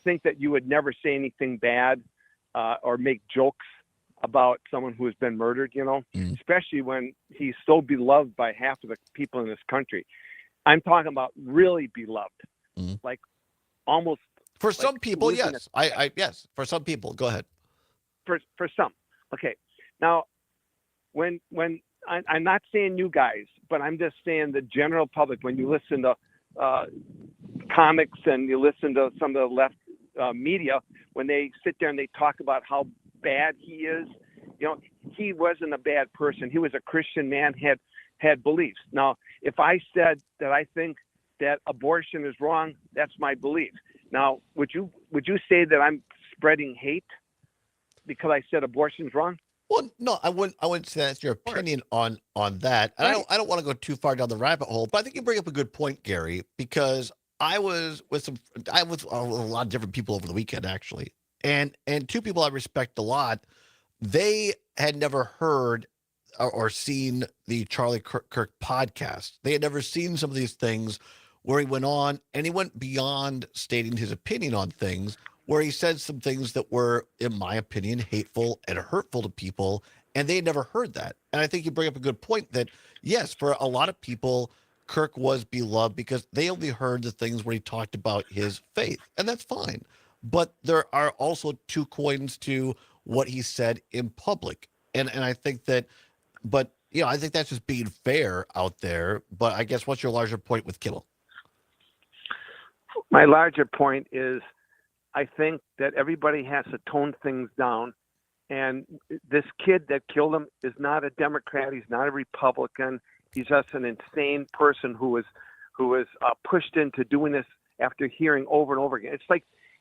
think that you would never say anything bad or make jokes about someone who has been murdered, especially when he's so beloved by half of the people in this country. I'm talking about really beloved, like almost. For some people, yes. Yes. For some people, go ahead. For some, okay. Now, when I'm not saying you guys, but I'm just saying the general public. When you listen to comics and you listen to some of the left media, when they sit there and they talk about how bad he is, he wasn't a bad person. He was a Christian man, had beliefs. Now, if I said that I think that abortion is wrong, that's my belief. Now, would you say that I'm spreading hate because I said abortion's wrong? Well, no, I wouldn't say that's your opinion on that. And I don't want to go too far down the rabbit hole, but I think you bring up a good point, Gary, because I was with a lot of different people over the weekend, actually. And two people I respect a lot, they had never heard or seen the Charlie Kirk podcast. They had never seen some of these things where he went on and he went beyond stating his opinion on things, where he said some things that were, in my opinion, hateful and hurtful to people, and they had never heard that. And I think you bring up a good point that, yes, for a lot of people, Kirk was beloved because they only heard the things where he talked about his faith, and that's fine. But there are also two coins to what he said in public. And I think that, but, I think that's just being fair out there. But I guess what's your larger point with Kimmel? My larger point is I think that everybody has to tone things down. And this kid that killed him is not a Democrat. He's not a Republican. He's just an insane person who was pushed into doing this after hearing over and over again.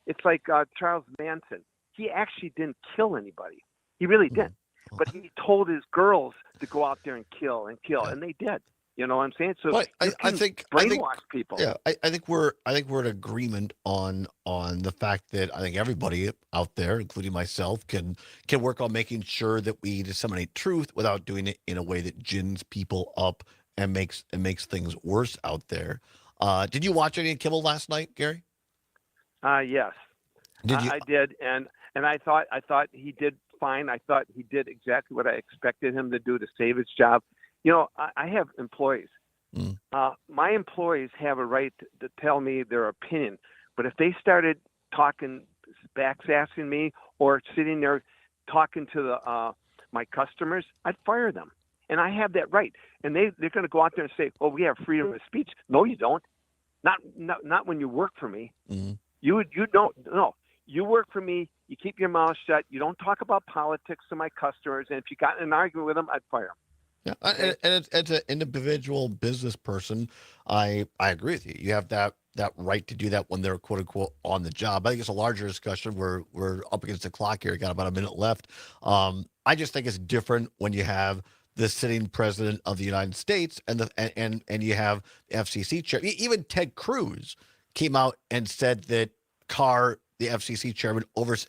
It's like Charles Manson. He actually didn't kill anybody. He really didn't. But he told his girls to go out there and kill, and they did. You know what I'm saying? So I think brainwash people. Yeah, I think we're in agreement on the fact that I think everybody out there, including myself, can work on making sure that we disseminate truth without doing it in a way that gins people up and makes things worse out there. Did you watch any of Kimmel last night, Gary? Yes. Did you? I did, and I thought he did fine. I thought he did exactly what I expected him to do to save his job. I have employees. My employees have a right to tell me their opinion. But if they started talking, backsassing me, or sitting there talking to my customers, I'd fire them. And I have that right. And they're going to go out there and say, "Oh, we have freedom of speech." No, you don't. Not when you work for me. Mm-hmm. You don't. No, you work for me. You keep your mouth shut. You don't talk about politics to my customers. And if you got in an argument with them, I'd fire them. Yeah, and as an individual business person, I agree with you. You have that right to do that when they're quote unquote on the job. I think it's a larger discussion. We're up against the clock here. Got about a minute left. I just think it's different when you have the sitting president of the United States and you have the FCC chair. Even Ted Cruz came out and said that Carr, the FCC chairman,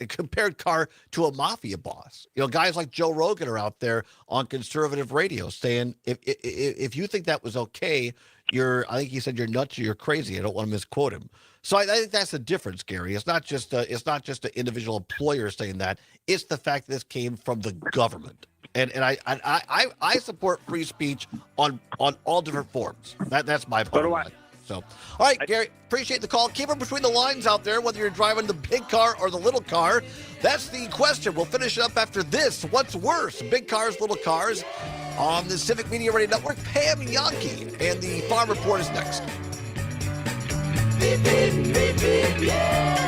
compared Carr to a mafia boss. You know, guys like Joe Rogan are out there on conservative radio saying if you think that was okay, I think he said you're nuts or you're crazy. I don't want to misquote him. So I think that's the difference, Gary. It's not just an individual employer saying that. It's the fact that this came from the government. And I support free speech on all different forms. That's my bottom line. So, all right, Gary, appreciate the call. Keep it between the lines out there, whether you're driving the big car or the little car. That's the question. We'll finish it up after this. What's worse, big cars, little cars? On the Civic Media Radio Network, Pam Yankee and the Farm Report is next. Beep, beep, beep, beep, yeah.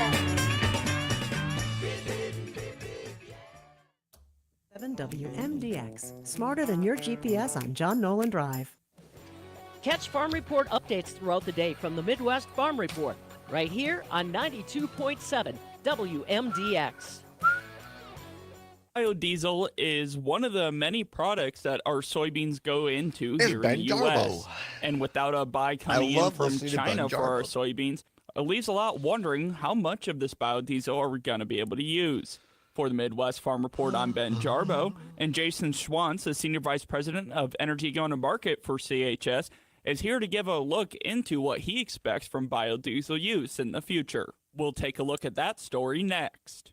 WMDX, smarter than your GPS on John Nolan Drive. Catch Farm Report updates throughout the day from the Midwest Farm Report, right here on 92.7 WMDX. Biodiesel is one of the many products that our soybeans go into here in the U.S. And without a buy coming in from China for our soybeans, it leaves a lot wondering how much of this biodiesel are we going to be able to use. For the Midwest Farm Report, I'm Ben Jarbo, and Jason Schwantz, the Senior Vice President of Energy Going to Market for CHS, is here to give a look into what he expects from biodiesel use in the future. We'll take a look at that story next.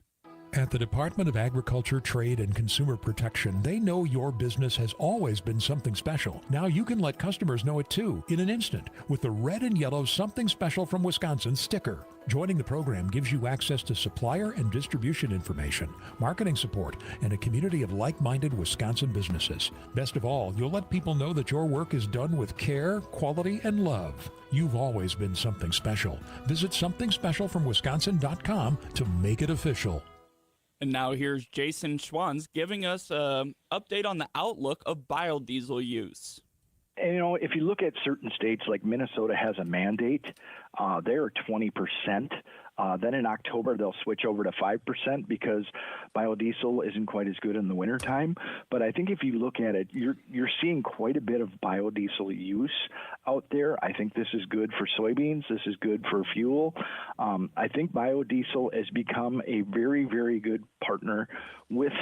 At the Department of Agriculture, Trade, and Consumer Protection, they know your business has always been something special. Now you can let customers know it too, in an instant, with the red and yellow Something Special from Wisconsin sticker. Joining the program gives you access to supplier and distribution information, marketing support, and a community of like-minded Wisconsin businesses. Best of all, you'll let people know that your work is done with care, quality, and love. You've always been something special. Visit somethingspecialfromwisconsin.com to make it official. And now here's Jason Schwantz giving us an update on the outlook of biodiesel use. And, you know, if you look at certain states, like Minnesota has a mandate, they're 20%. Then in October, they'll switch over to 5% because biodiesel isn't quite as good in the wintertime. But I think if you look at it, you're seeing quite a bit of biodiesel use out there. I think this is good for soybeans. This is good for fuel. I think biodiesel has become a very, very good partner with,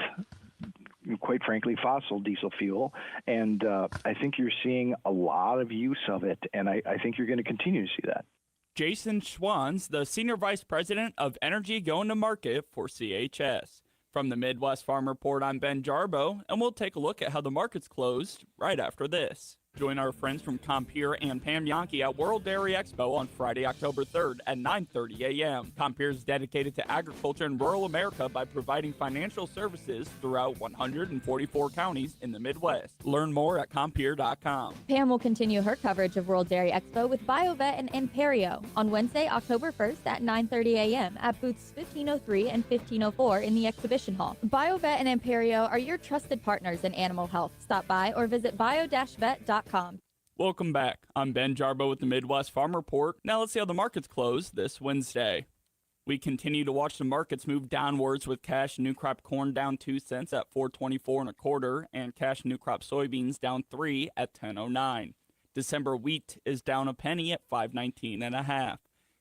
quite frankly, fossil diesel fuel. And I think you're seeing a lot of use of it. And I think you're going to continue to see that. Jason Schwantz, the Senior Vice President of Energy Going to Market for CHS. From the Midwest Farm Report, I'm Ben Jarbo, and we'll take a look at how the market's closed right after this. Join our friends from Compeer and Pam Yankee at World Dairy Expo on Friday, October 3rd at 9:30 a.m. Compeer is dedicated to agriculture in rural America by providing financial services throughout 144 counties in the Midwest. Learn more at Compeer.com. Pam will continue her coverage of World Dairy Expo with BioVet and Imperio on Wednesday, October 1st at 9:30 a.m. at booths 1503 and 1504 in the exhibition hall. BioVet and Imperio are your trusted partners in animal health. Stop by or visit bio-vet.com. Welcome back. I'm Ben Jarbo with the Midwest Farm Report. Now let's see how the markets close this Wednesday. We continue to watch the markets move downwards with cash new crop corn down 2 cents at $4.24 1/4 and cash new crop soybeans down 3 at $10.09. December wheat is down a penny at $5.19 1/2.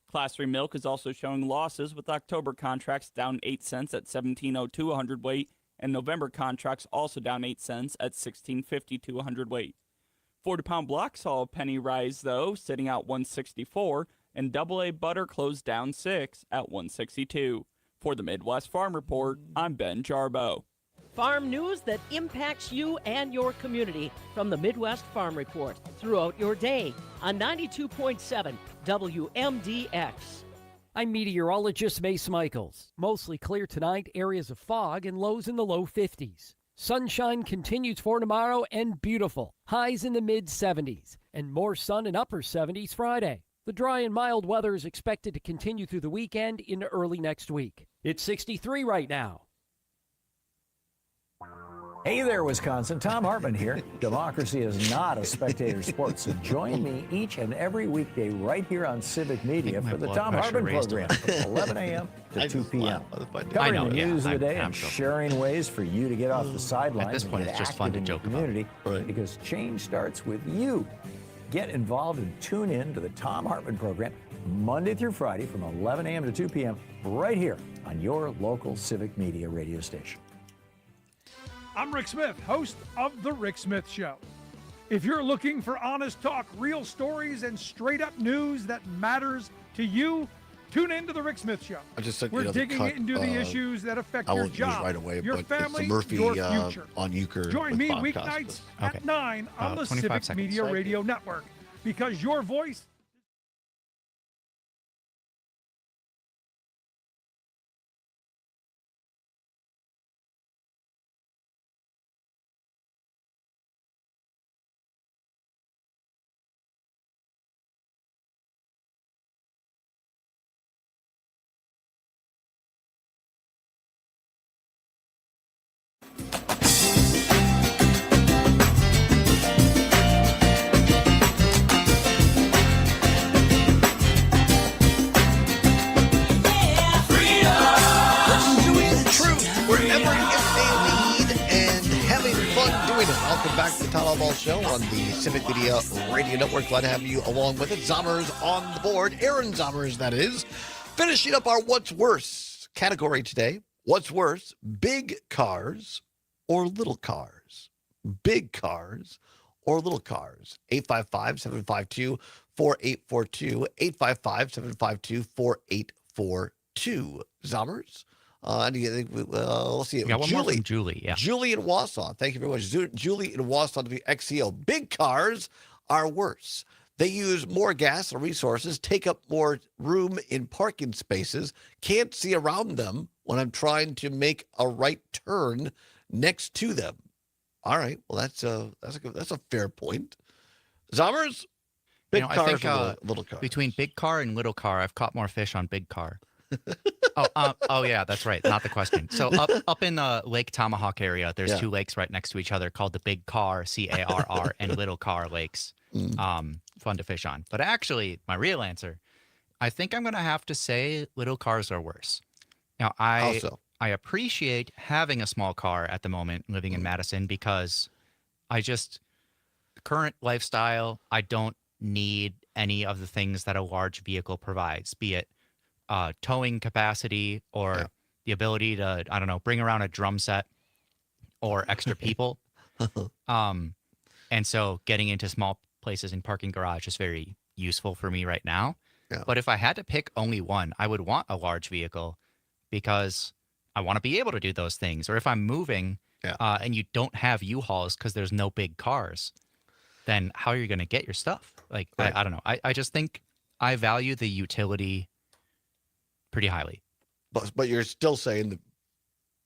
Class 3 milk is also showing losses with October contracts down 8 cents at $17.02 a hundredweight and November contracts also down 8 cents at $16.52 a hundredweight. 40-pound block saw a penny rise, though, sitting at $1.64, and AA butter closed down 6 at $1.62. For the Midwest Farm Report, I'm Ben Jarbo. Farm news that impacts you and your community from the Midwest Farm Report throughout your day on 92.7 WMDX. I'm meteorologist Mace Michaels. Mostly clear tonight, areas of fog and lows in the low 50s. Sunshine continues for tomorrow and beautiful. Highs in the mid-70s and more sun and upper 70s Friday. The dry and mild weather is expected to continue through the weekend into early next week. It's 63 right now. Hey there, Wisconsin. Tom Hartman here. Democracy is not a spectator sport, so join me each and every weekday right here on Civic Media for the Tom Hartman program from 11 a.m. to 2 p.m. Covering the news of the day and sharing ways for you to get off the sidelines. At this point, and it's get just fun to active in joke the community because change starts with you. Get involved and tune in to the Tom Hartman program Monday through Friday from 11 a.m. to 2 p.m. right here on your local Civic Media radio station. I'm Rick Smith, host of The Rick Smith Show. If you're looking for honest talk, real stories, and straight-up news that matters to you, tune in to The Rick Smith Show. I just said, We're digging into the issues that affect your job, right away, your but family, it's the Murphy, your future. on Euchre. Join me podcast. weeknights Okay. at 9 on the 25 Civic seconds. Media Radio Network, because your voice... Wherever it may lead and having fun doing it. Welcome back to the Todd Allbaugh Show on the Civic Media Radio Network. Glad to have you along with it. Zommers on the board. Aaron Zommers, that is. Finishing up our What's Worse category today. What's worse, big cars or little cars? Big cars or little cars? 855-752-4842. 855-752-4842. Zommers? Let's see. Got one more from Julie. Yeah. Julie in Wausau. Thank you very much. Julie in Wausau to be XCO. Big cars are worse. They use more gas and resources, take up more room in parking spaces, can't see around them when I'm trying to make a right turn next to them. All right. Well, that's a fair point. Zommers? Big I cars think, or little cars? Between big car and little car, I've caught more fish on big car. Oh yeah, that's right. Not the question. So up in the Lake Tomahawk area, there's two lakes right next to each other called the Big Car, CARR, and Little Car lakes. Fun to fish on. But actually, my real answer, I think I'm going to have to say little cars are worse. Now, I appreciate having a small car at the moment living in Madison because current lifestyle, I don't need any of the things that a large vehicle provides, be it towing capacity or the ability to, I don't know, bring around a drum set or extra people. And so getting into small places in parking garage is very useful for me right now. Yeah. But if I had to pick only one, I would want a large vehicle because I want to be able to do those things. Or if I'm moving and you don't have U-Hauls because there's no big cars, then how are you going to get your stuff? Like, I don't know. I just think I value the utility pretty highly. But you're still saying the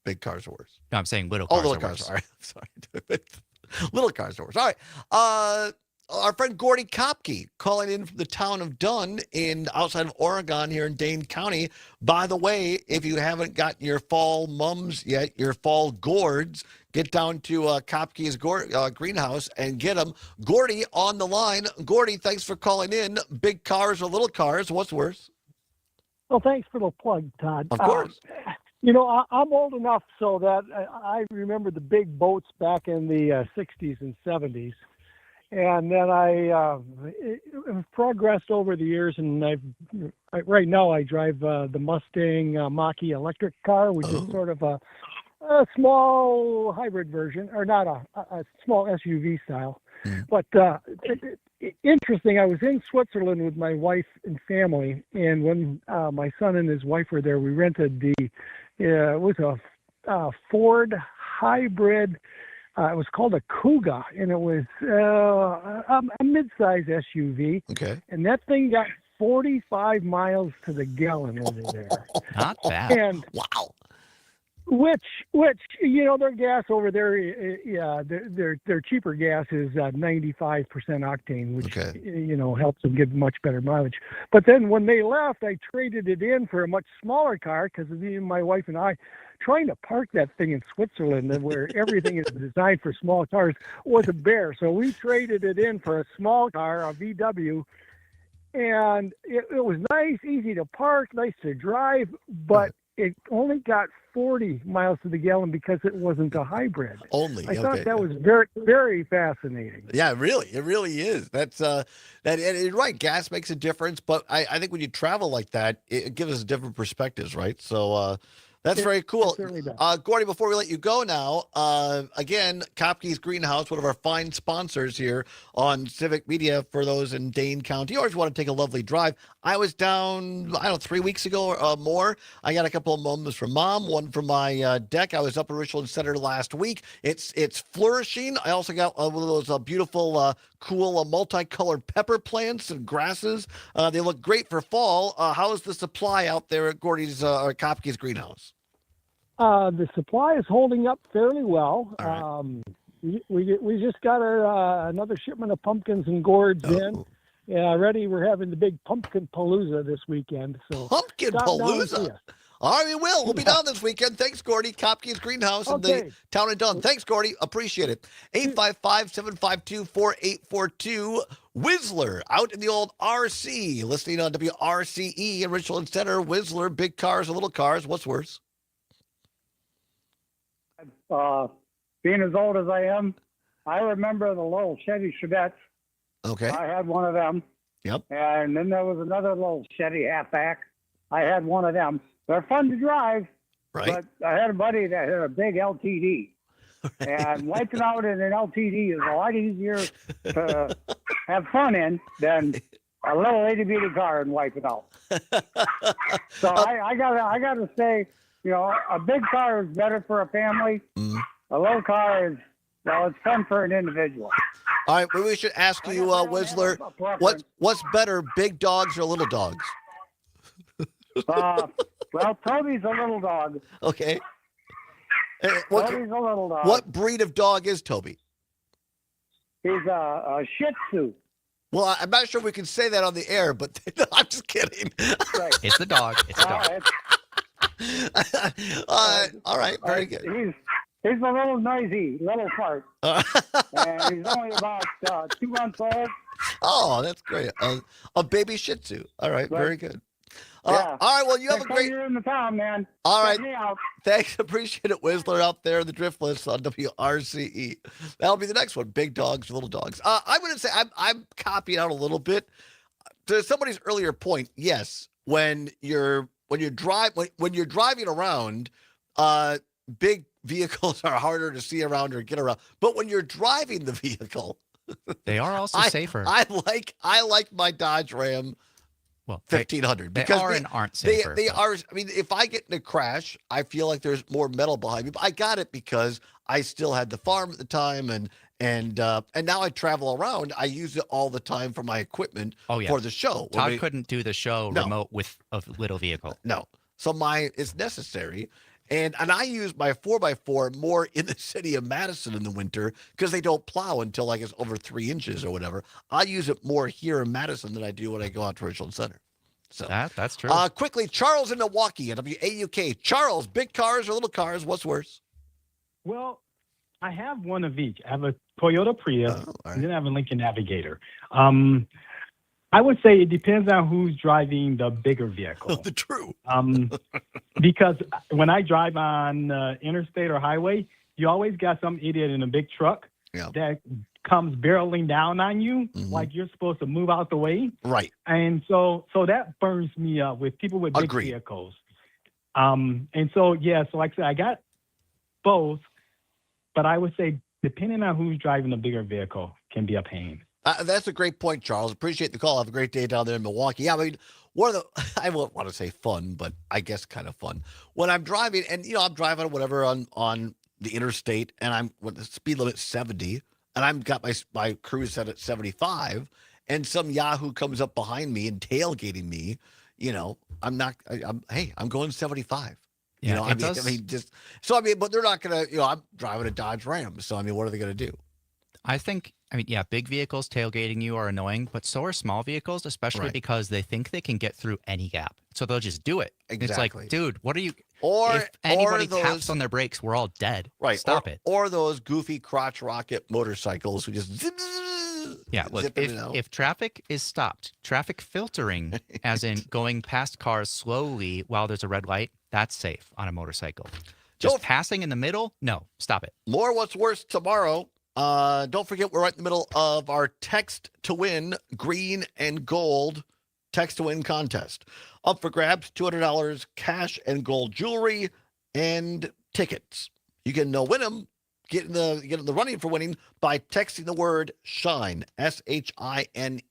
big cars are worse. No, I'm saying little cars little are cars. worse. All right. Sorry. Little cars are worse. All right. Our friend Gordy Kopke calling in from the town of Dunn outside of Oregon here in Dane County. By the way, if you haven't gotten your fall mums yet, your fall gourds, get down to Kopke's greenhouse and get them. Gordy on the line. Gordy, thanks for calling in. Big cars or little cars? What's worse? Well, thanks for the plug, Todd. Of course. I'm old enough so that I remember the big boats back in the 60s and 70s. And then I progressed over the years, and right now I drive the Mustang Mach-E electric car, which is sort of a small hybrid version, or not a small SUV style. But interesting, I was in Switzerland with my wife and family, and when my son and his wife were there, we rented it was a Ford hybrid. It was called a Kuga, and it was a mid-size SUV. Okay. And that thing got 45 miles to the gallon over there. Not bad. And wow. Which their gas over there, yeah, their cheaper gas is 95% octane, which helps them give much better mileage. But then when they left, I traded it in for a much smaller car because me and my wife and I trying to park that thing in Switzerland, where everything is designed for small cars, was a bear. So we traded it in for a small car, a VW. And it was nice, easy to park, nice to drive, but it only got 40 miles to the gallon because it wasn't a hybrid. I thought that was very, very fascinating. Yeah, it really is. That's and you're right. Gas makes a difference, but I think when you travel like that, it gives us different perspectives, right? So that's very cool. Gordy, before we let you go now, again, Kopke's Greenhouse, one of our fine sponsors here on Civic Media for those in Dane County. You always want to take a lovely drive. I was down, 3 weeks ago or more. I got a couple of moments from Mom, one from my deck. I was up in Richland Center last week. It's flourishing. I also got one of those beautiful, cool, multicolored pepper plants and grasses. They look great for fall. How is the supply out there at Gordy's or Kopke's Greenhouse? The supply is holding up fairly well. Right. We just got our another shipment of pumpkins and gourds in. Yeah, ready. We're having the big pumpkin palooza this weekend. So Pumpkin palooza. All right, we will. We'll be down this weekend. Thanks, Gordy. Kopke's Greenhouse in the town of Dunn. Thanks, Gordy. Appreciate it. 855-752-4842. Whistler out in the old RC. Listening on WRCE in Richland Center. Whistler, big cars or little cars. What's worse? Being as old as I am, I remember the little Chevy Chevettes. Okay. I had one of them. Yep. And then there was another little Chevy halfback. I had one of them. They're fun to drive. Right. But I had a buddy that had a big LTD. And wiping out in an LTD is a lot easier to have fun in than a little itty-bitty car and wipe it out. So I gotta say, a big car is better for a family. A little car is, it's fun for an individual. All right, well, we should ask you, Whistler, what's better, big dogs or little dogs? Well, Toby's a little dog. Okay. Toby's a little dog. What breed of dog is Toby? He's a Shih Tzu. Well, I'm not sure we can say that on the air, but no, I'm just kidding. Right. It's the dog. It's a dog. All right, very good. He's a little noisy, little fart. And he's only about 2 months old. Oh, that's great. A baby Shih Tzu. All right, very good. Yeah. All right, well, you have a great... You're in the town, man. All right. Check me out. Thanks. Appreciate it, Whistler, out there in the drift list on WRCE. That'll be the next one, big dogs, little dogs. I'm going to say I'm copying out a little bit. To somebody's earlier point, yes, when you're driving around, big vehicles are harder to see around or get around. But when you're driving the vehicle, they are also safer. I like my Dodge Ram 1500 because they are and aren't safer. They are. I mean, if I get in a crash, I feel like there's more metal behind me. But I got it because I still had the farm at the time, and now I travel around. I use it all the time for my equipment for the show. Todd couldn't do the show remote with a little vehicle. No, so mine is necessary. And I use my 4x4 more in the city of Madison in the winter because they don't plow until like it's over 3 inches or whatever. I use it more here in Madison than I do when I go out to Richland Center. So that's true. Quickly, Charles in Milwaukee at WAUK. Charles, big cars or little cars? What's worse? Well, I have one of each. I have a Toyota Prius, and then I have a Lincoln Navigator. I would say it depends on who's driving the bigger vehicle. True. Because when I drive on interstate or highway, you always got some idiot in a big truck that comes barreling down on you like you're supposed to move out the way. Right. And so that burns me up with people with big vehicles. And so, so like I said, I got both, but I would say depending on who's driving the bigger vehicle can be a pain. That's a great point, Charles. Appreciate the call. Have a great day down there in Milwaukee. Yeah, I mean, one of the, I won't want to say fun, but I guess kind of fun. When I'm driving, and, I'm driving whatever on the interstate, and I'm with the speed limit 70, and I've got my cruise set at 75, and some Yahoo comes up behind me and tailgating me, I'm going 75. Yeah, I mean, but they're not going to, I'm driving a Dodge Ram. So, I mean, what are they going to do? I think, big vehicles tailgating you are annoying, but so are small vehicles, especially Right. because they think they can get through any gap. So they'll just do it. Exactly. It's like, dude, what are you? Or if anybody those, taps on their brakes, we're all dead. Right. Stop it. Or those goofy crotch rocket motorcycles who just zip, Yeah, look, zip in and out. if traffic is stopped, traffic filtering, as in going past cars slowly while there's a red light, that's safe on a motorcycle. Just passing in the middle? No, stop it. More What's Worse tomorrow. Don't forget, we're right in the middle of our Text to Win green and gold Text to Win contest. Up for grabs, $200 cash and gold jewelry and tickets. You can win them, get in the running for winning by texting the word SHINE, SHINE.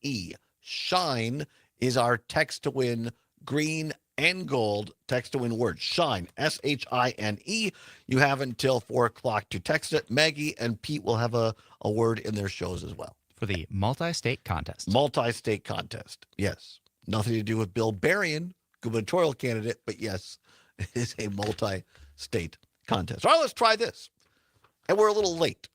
SHINE is our Text to Win green and gold text to win word. SHINE, SHINE. You have until 4 o'clock to text it. Maggie and Pete will have a word in their shows as well. For the multi-state contest. Multi-state contest, yes. Nothing to do with Bill Berrien, gubernatorial candidate, but yes, it is a multi-state contest. All right, let's try this. And we're a little late,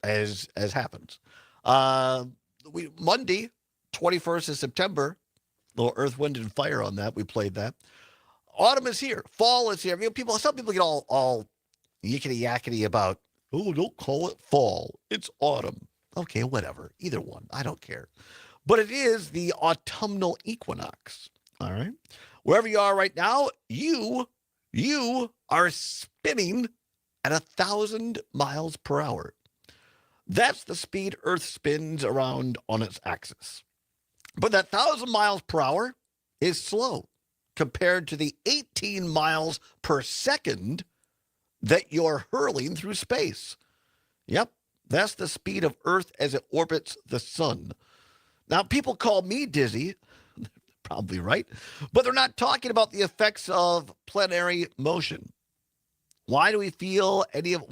as happens. Monday, 21st of September, little Earth, Wind, and Fire on that. We played that. Autumn is here. Fall is here. Some people get all yickety-yackety about, don't call it fall. It's autumn. Okay, whatever. Either one. I don't care. But it is the autumnal equinox. All right? Wherever you are right now, you are spinning at 1,000 miles per hour. That's the speed Earth spins around on its axis. But that 1,000 miles per hour is slow compared to the 18 miles per second that you're hurling through space. Yep, that's the speed of Earth as it orbits the sun. Now, people call me dizzy, probably right, but they're not talking about the effects of planetary motion. Why don't we feel any of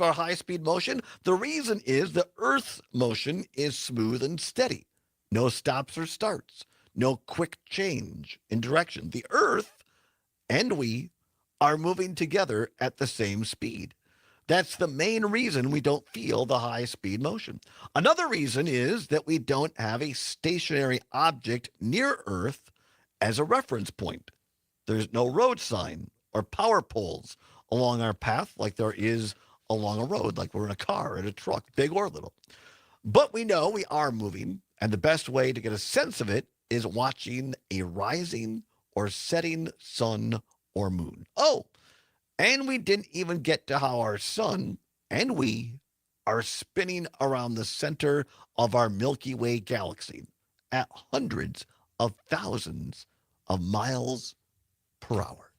our high-speed motion? The reason is the Earth's motion is smooth and steady. No stops or starts. No quick change in direction. The Earth and we are moving together at the same speed. That's the main reason we don't feel the high-speed motion. Another reason is that we don't have a stationary object near Earth as a reference point. There's no road sign or power poles along our path like there is along a road, like we're in a car, in a truck, big or little. But we know we are moving, and the best way to get a sense of it is watching a rising or setting sun or moon. Oh, and we didn't even get to how our sun and we are spinning around the center of our Milky Way galaxy at hundreds of thousands of miles per hour.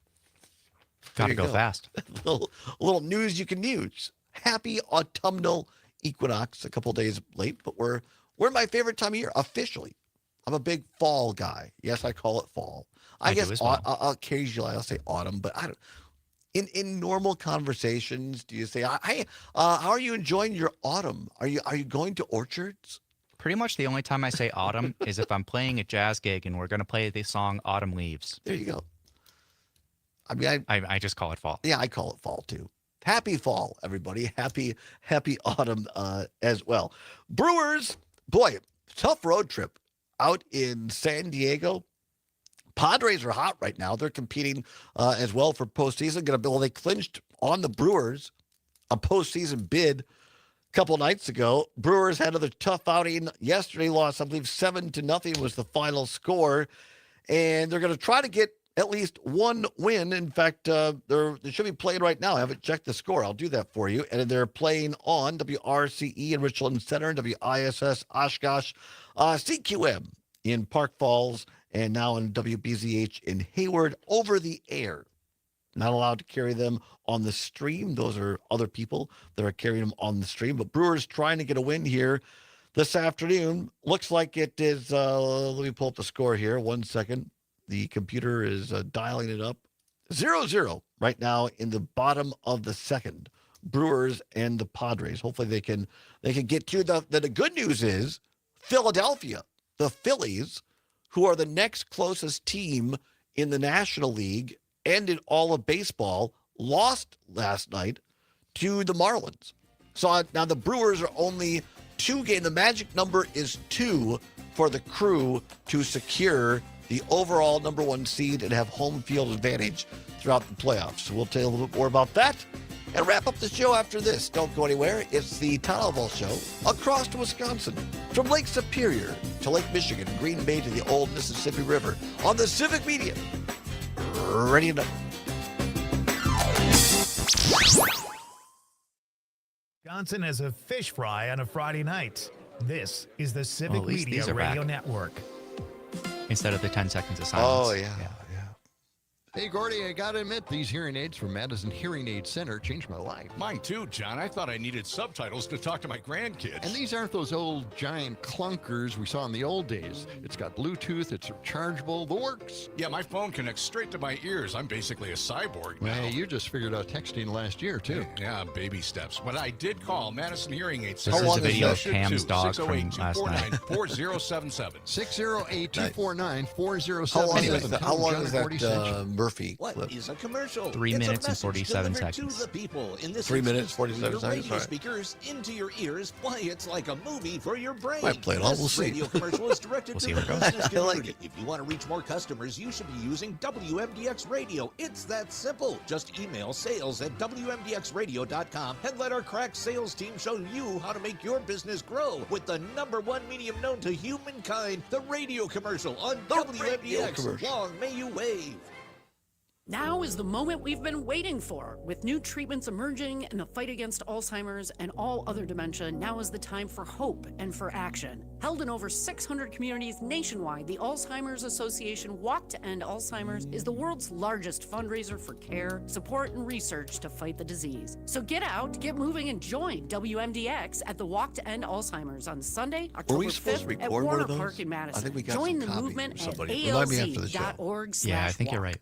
Gotta go fast. A little news you can use. Happy autumnal equinox. A couple days late, but we're in my favorite time of year officially. I'm a big fall guy. Yes, I call it fall. I guess occasionally I'll say autumn, but I don't. In normal conversations, do you say, "Hey, how are you enjoying your autumn? Are you going to orchards?" Pretty much the only time I say autumn is if I'm playing a jazz gig and we're going to play the song Autumn Leaves. There you go. I mean, I just call it fall. Yeah, I call it fall too. Happy fall, everybody. Happy autumn as well. Brewers, boy, tough road trip out in San Diego. Padres are hot right now. They're competing as well for postseason. They clinched on the Brewers a postseason bid a couple nights ago. Brewers had another tough outing yesterday. Lost, I believe, 7-0 was the final score. And they're going to try to get at least one win. In fact, they should be playing right now. I haven't checked the score. I'll do that for you. And they're playing on WRCE in Richland Center and WISS Oshkosh, CQM in Park Falls, and now in WBZH in Hayward over the air. Not allowed to carry them on the stream. Those are other people that are carrying them on the stream. But Brewers trying to get a win here this afternoon. Looks like it is, let me pull up the score here. 1 second. The computer is dialing it up. 0-0 right now in the bottom of the second. Brewers and the Padres. Hopefully they can get to the good news is Philadelphia, the Phillies, who are the next closest team in the National League, and in all of baseball lost last night to the Marlins. So now the Brewers are only 2 games. The magic number is 2 for the Crew to secure the overall number 1 seed and have home field advantage throughout the playoffs. So we'll tell you a little bit more about that and wrap up the show after this. Don't go anywhere. It's the Todd Allbaugh Show across to Wisconsin, from Lake Superior to Lake Michigan, Green Bay to the old Mississippi River, on the Civic Media Radio Network. Wisconsin as a fish fry on a Friday night. This is the Civic at least Media these are Radio back. Network. Instead of the 10 seconds of silence. Oh, yeah. Hey, Gordy, I gotta admit, these hearing aids from Madison Hearing Aid Center changed my life. Mine too, John. I thought I needed subtitles to talk to my grandkids. And these aren't those old giant clunkers we saw in the old days. It's got Bluetooth, it's rechargeable, the works. Yeah, my phone connects straight to my ears. I'm basically a cyborg now. Hey, you just figured out texting last year, too. Yeah, baby steps. But I did call Madison Hearing Aid This Center. is a video of Cam's dog from last night. 608-249-4077. 608-249-4077. How long is that Murphy What clip? is a commercial? 3 It's a minutes and message 47 delivered seconds. To the people. In this 3 minutes, instance, 47 your seconds, radio all right. speakers into your ears. Why, it's like a movie for your brain. Might play it all, This we'll see. radio commercial is directed We'll to see the where it goes. business I like community. If you want to reach more customers, you should be using WMDX Radio. It's that simple. Just email sales@WMDXradio.com and let our crack sales team show you how to make your business grow with the #1 medium known to humankind, the radio commercial on WMDX. commercial. Long may you wave. Now is the moment we've been waiting for. With new treatments emerging in the fight against Alzheimer's and all other dementia, now is the time for hope and for action. Held in over 600 communities nationwide, the Alzheimer's Association Walk to End Alzheimer's is the world's largest fundraiser for care, support, and research to fight the disease. So get out, get moving, and join WMDX at the Walk to End Alzheimer's on Sunday, Were October we supposed to 5th at record one Warner of those? Park in Madison. I think we got Join some the copy movement from at somebody. Remind me after the show. alz.org/walk. Yeah, I think you're right.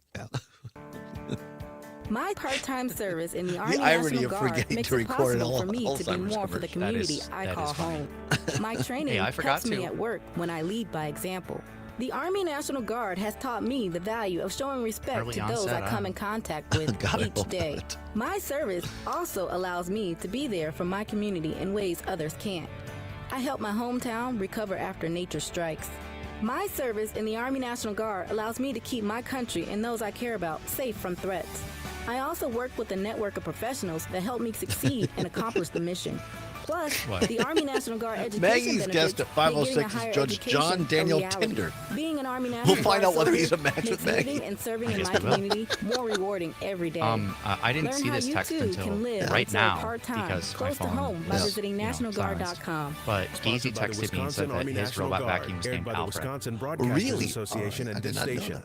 My part-time service in the Army irony National of Guard forgetting makes to it record possible an for me to be Alzheimer's more for the commercial. community That I is call funny. home. My training Hey, I forgot helps me to. at work when I lead by example. The Army National Guard has taught me the value of showing respect Early to those onset, I come in contact with Gotta each love day. that. My service also allows me to be there for my community in ways others can't. I help my hometown recover after nature strikes. My service in the Army National Guard allows me to keep my country and those I care about safe from threats. I also work with a network of professionals that help me succeed and accomplish the mission. Plus, What? the Army National Guard education Maggie's benefits guest at make getting a 506 is higher Judge education John a Daniel reality. Tinder. Being an Army National We'll find Guard out whether soldier he's a match makes with Maggie. living and serving I in guess my we will. community more rewarding every day. I didn't Learn see how this you text too until can live right and serve now part-time, because my close to phone home by is, visiting nationalguard.com. But Easy Sponsored by the texted me and Wisconsin said that Army his National robot Guard, vacuum is aired named by the Alfred. Wisconsin Broadcasters Really? Association and I did this not know station. that.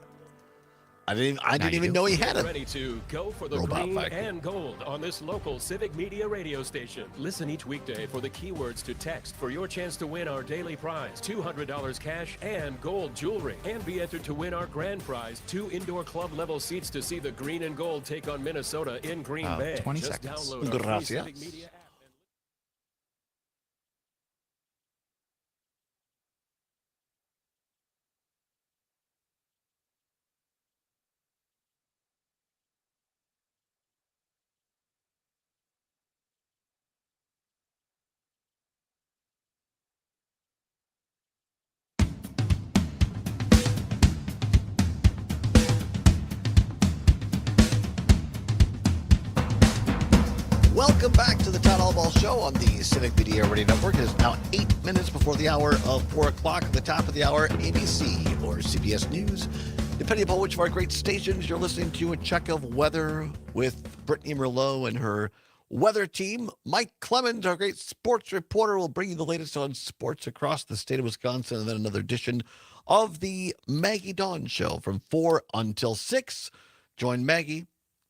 I didn't Now you even do. know he had Get a ready to go for the robot green vacuum. and gold on this local Civic Media radio station. Listen each weekday for the keywords to text for your chance to win our daily prize, $200 cash and gold jewelry. And be entered to win our grand prize, 2 indoor club level seats to see the green and gold take on Minnesota in Green Bay. 20 Just seconds. download our free Gracias. Civic Media app. Welcome back to the Todd Allbaugh Show on the Civic Media Radio Network. It is now 8 minutes before the hour of 4 o'clock. At the top of the hour, ABC or CBS News. Depending upon which of our great stations you're listening to, a check of weather with Brittany Merlot and her weather team. Mike Clemens, our great sports reporter, will bring you the latest on sports across the state of Wisconsin, and then another edition of the Maggie Dawn Show from 4 until 6. Join Maggie.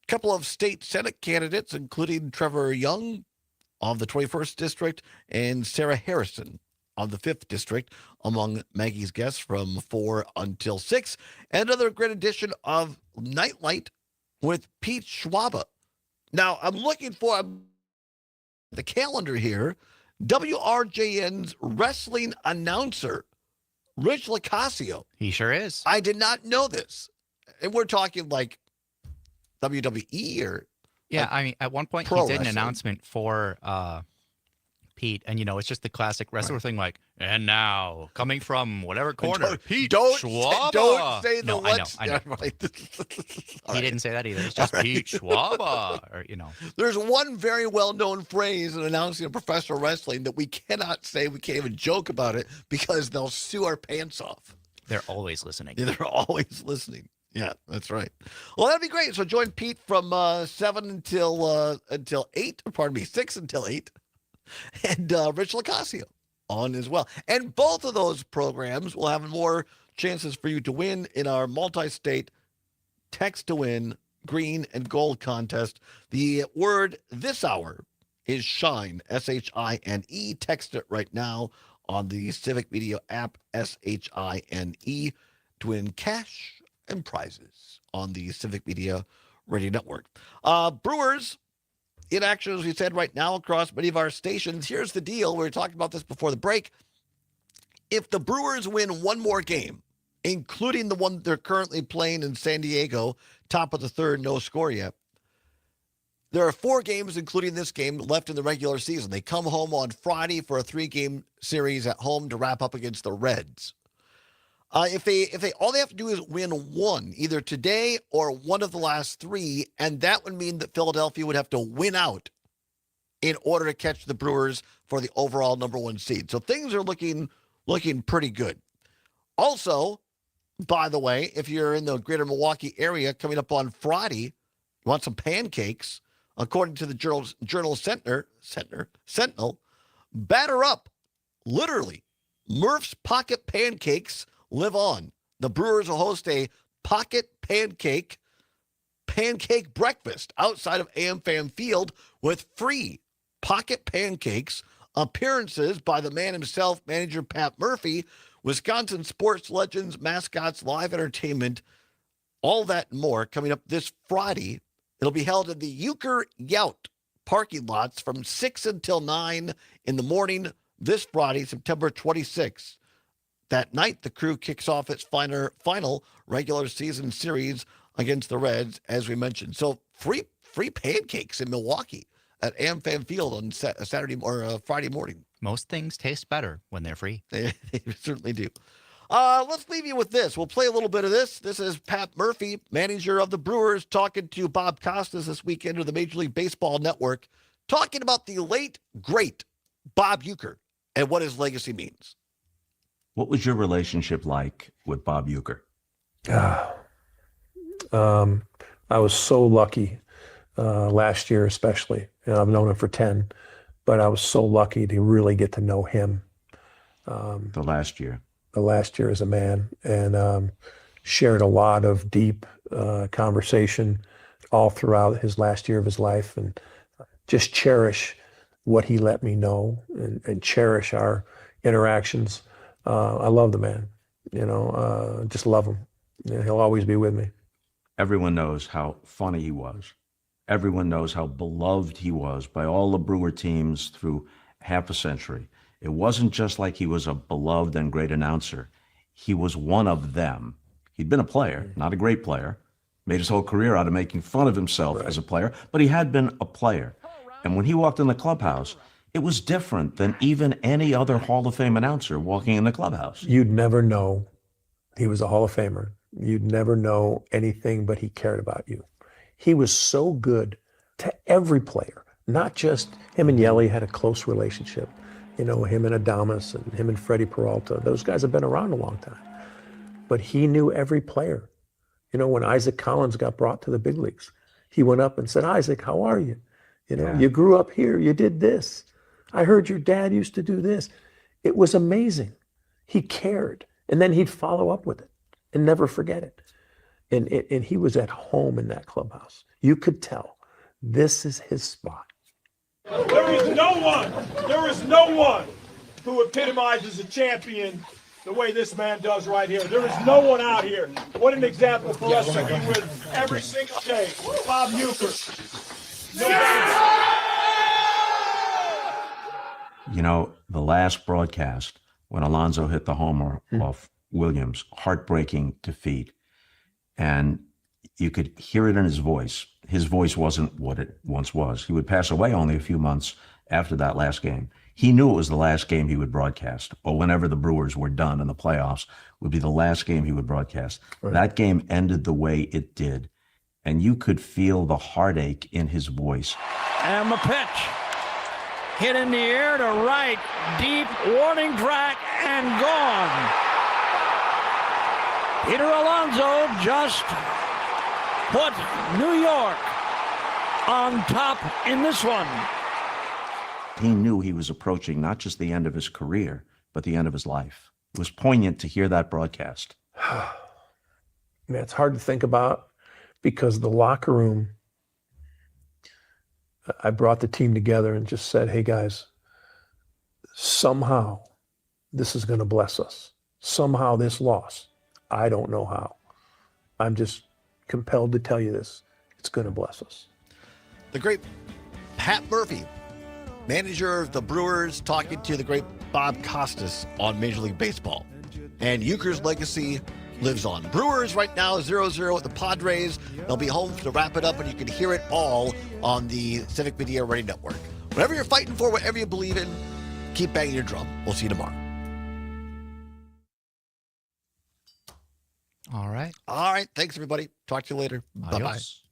Couple of state Senate candidates, including Trevor Young of the 21st District and Sarah Harrison of the 5th District, among Maggie's guests from 4 until 6. And another great edition of Nightlight with Pete Schwaba. Now, I'm looking for the calendar here. WRJN's wrestling announcer, Rich Lacasio. He sure is. I did not know this. And we're talking like WWE or Yeah, I mean, at one point he pro did an wrestling. announcement for Pete, and it's just the classic wrestler thing, like, and now coming from whatever corner, Pete Schwaba. Don't say the no, what's. I know. Yeah, right. He didn't say that either. It's just Pete Schwaba, or There's one very well-known phrase in announcing professional wrestling that we cannot say. We can't even joke about it because they'll sue our pants off. They're always listening. Yeah, they're always listening. Yeah, that's right. Well, that'd be great. So join Pete from 7 until 8. Pardon me, 6 until 8. And Rich Lacasio on as well. And both of those programs will have more chances for you to win in our multi-state text to win green and gold contest. The word this hour is shine, S-H-I-N-E. Text it right now on the Civic Media app, S-H-I-N-E, to win cash and prizes on the Civic Media Radio Network. Brewers in action, as we said, right now across many of our stations. Here's the deal. We were talking about this before the break. If the Brewers win one more game, including the one they're currently playing in San Diego, top of the third, no score yet, there are 4 games, including this game, left in the regular season. They come home on Friday for a 3-game series at home to wrap up against the Reds. If they all they have to do is win one, either today or one of the last 3, and that would mean that Philadelphia would have to win out in order to catch the Brewers for the overall number 1 seed. So things are looking pretty good. Also, by the way, if you're in the greater Milwaukee area, coming up on Friday, you want some pancakes, according to the Journal Sentinel, batter up, literally. Murph's Pocket Pancakes live on. The Brewers will host a pocket pancake breakfast outside of AmFam Field with free pocket pancakes, appearances by the man himself, manager Pat Murphy, Wisconsin sports legends, mascots, live entertainment, all that and more coming up this Friday. It'll be held in the Euchre Yout parking lots from 6 until 9 in the morning this Friday, September 26th. That night, the crew kicks off its final regular season series against the Reds, as we mentioned. So free pancakes in Milwaukee at AmFam Field on Saturday or Friday morning. Most things taste better when they're free. They certainly do. Let's leave you with this. We'll play a little bit of this. This is Pat Murphy, manager of the Brewers, talking to Bob Costas this weekend of the Major League Baseball Network, talking about the late, great Bob Uecker and what his legacy means. What was your relationship like with Bob Uecker? I was so lucky last year, especially. I've known him for 10, but I was so lucky to really get to know him. The last year as a man, and shared a lot of deep conversation all throughout his last year of his life, and just cherish what he let me know and cherish our interactions. I love the man, just love him. He'll always be with me. Everyone knows how funny he was. Everyone knows how beloved he was by all the Brewer teams through half a century. It wasn't just like he was a beloved and great announcer. He was one of them. He'd been a player, not a great player, made his whole career out of making fun of himself as a player, but he had been a player. And when he walked in the clubhouse, it was different than even any other Hall of Fame announcer walking in the clubhouse. You'd never know he was a Hall of Famer. You'd never know anything, but he cared about you. He was so good to every player, not just him and Yelly had a close relationship. Him and Adames and him and Freddie Peralta. Those guys have been around a long time. But he knew every player. When Isaac Collins got brought to the big leagues, he went up and said, "Isaac, how are you? You grew up here. You did this. I heard your dad used to do this." It was amazing. He cared. And then he'd follow up with it and never forget it. And he was at home in that clubhouse. You could tell this is his spot. There is no one who epitomizes a champion the way this man does right here. There is no one out here. What an example for us to be with every single day. Bob Uecker. The last broadcast, when Alonso hit the homer off Williams, heartbreaking defeat. And You could hear it in his voice. His voice wasn't what it once was. He would pass away only a few months after that last game. He knew it was the last game he would broadcast, or whenever the Brewers were done in the playoffs would be the last game he would broadcast. Right. That game ended the way it did, and you could feel the heartache in his voice. And the pitch. Hit in the air to right, deep, warning track, and gone. Peter Alonso just put New York on top in this one. He knew he was approaching not just the end of his career, but the end of his life. It was poignant to hear that broadcast. Man, it's hard to think about because the locker room, I brought the team together and just said, hey guys, somehow this is going to bless us. Somehow this loss, I don't know how. I'm just compelled to tell you this. It's going to bless us. The great Pat Murphy, manager of the Brewers, talking to the great Bob Costas on Major League Baseball. And Euchre's legacy lives on. Brewers right now 0-0 with the Padres. They'll be home to wrap it up, and you can hear it all on the Civic Media Radio Network. Whatever you're fighting for, whatever you believe in, keep banging your drum. We'll see you tomorrow. All right. All right. Thanks, everybody. Talk to you later. Adios. Bye-bye.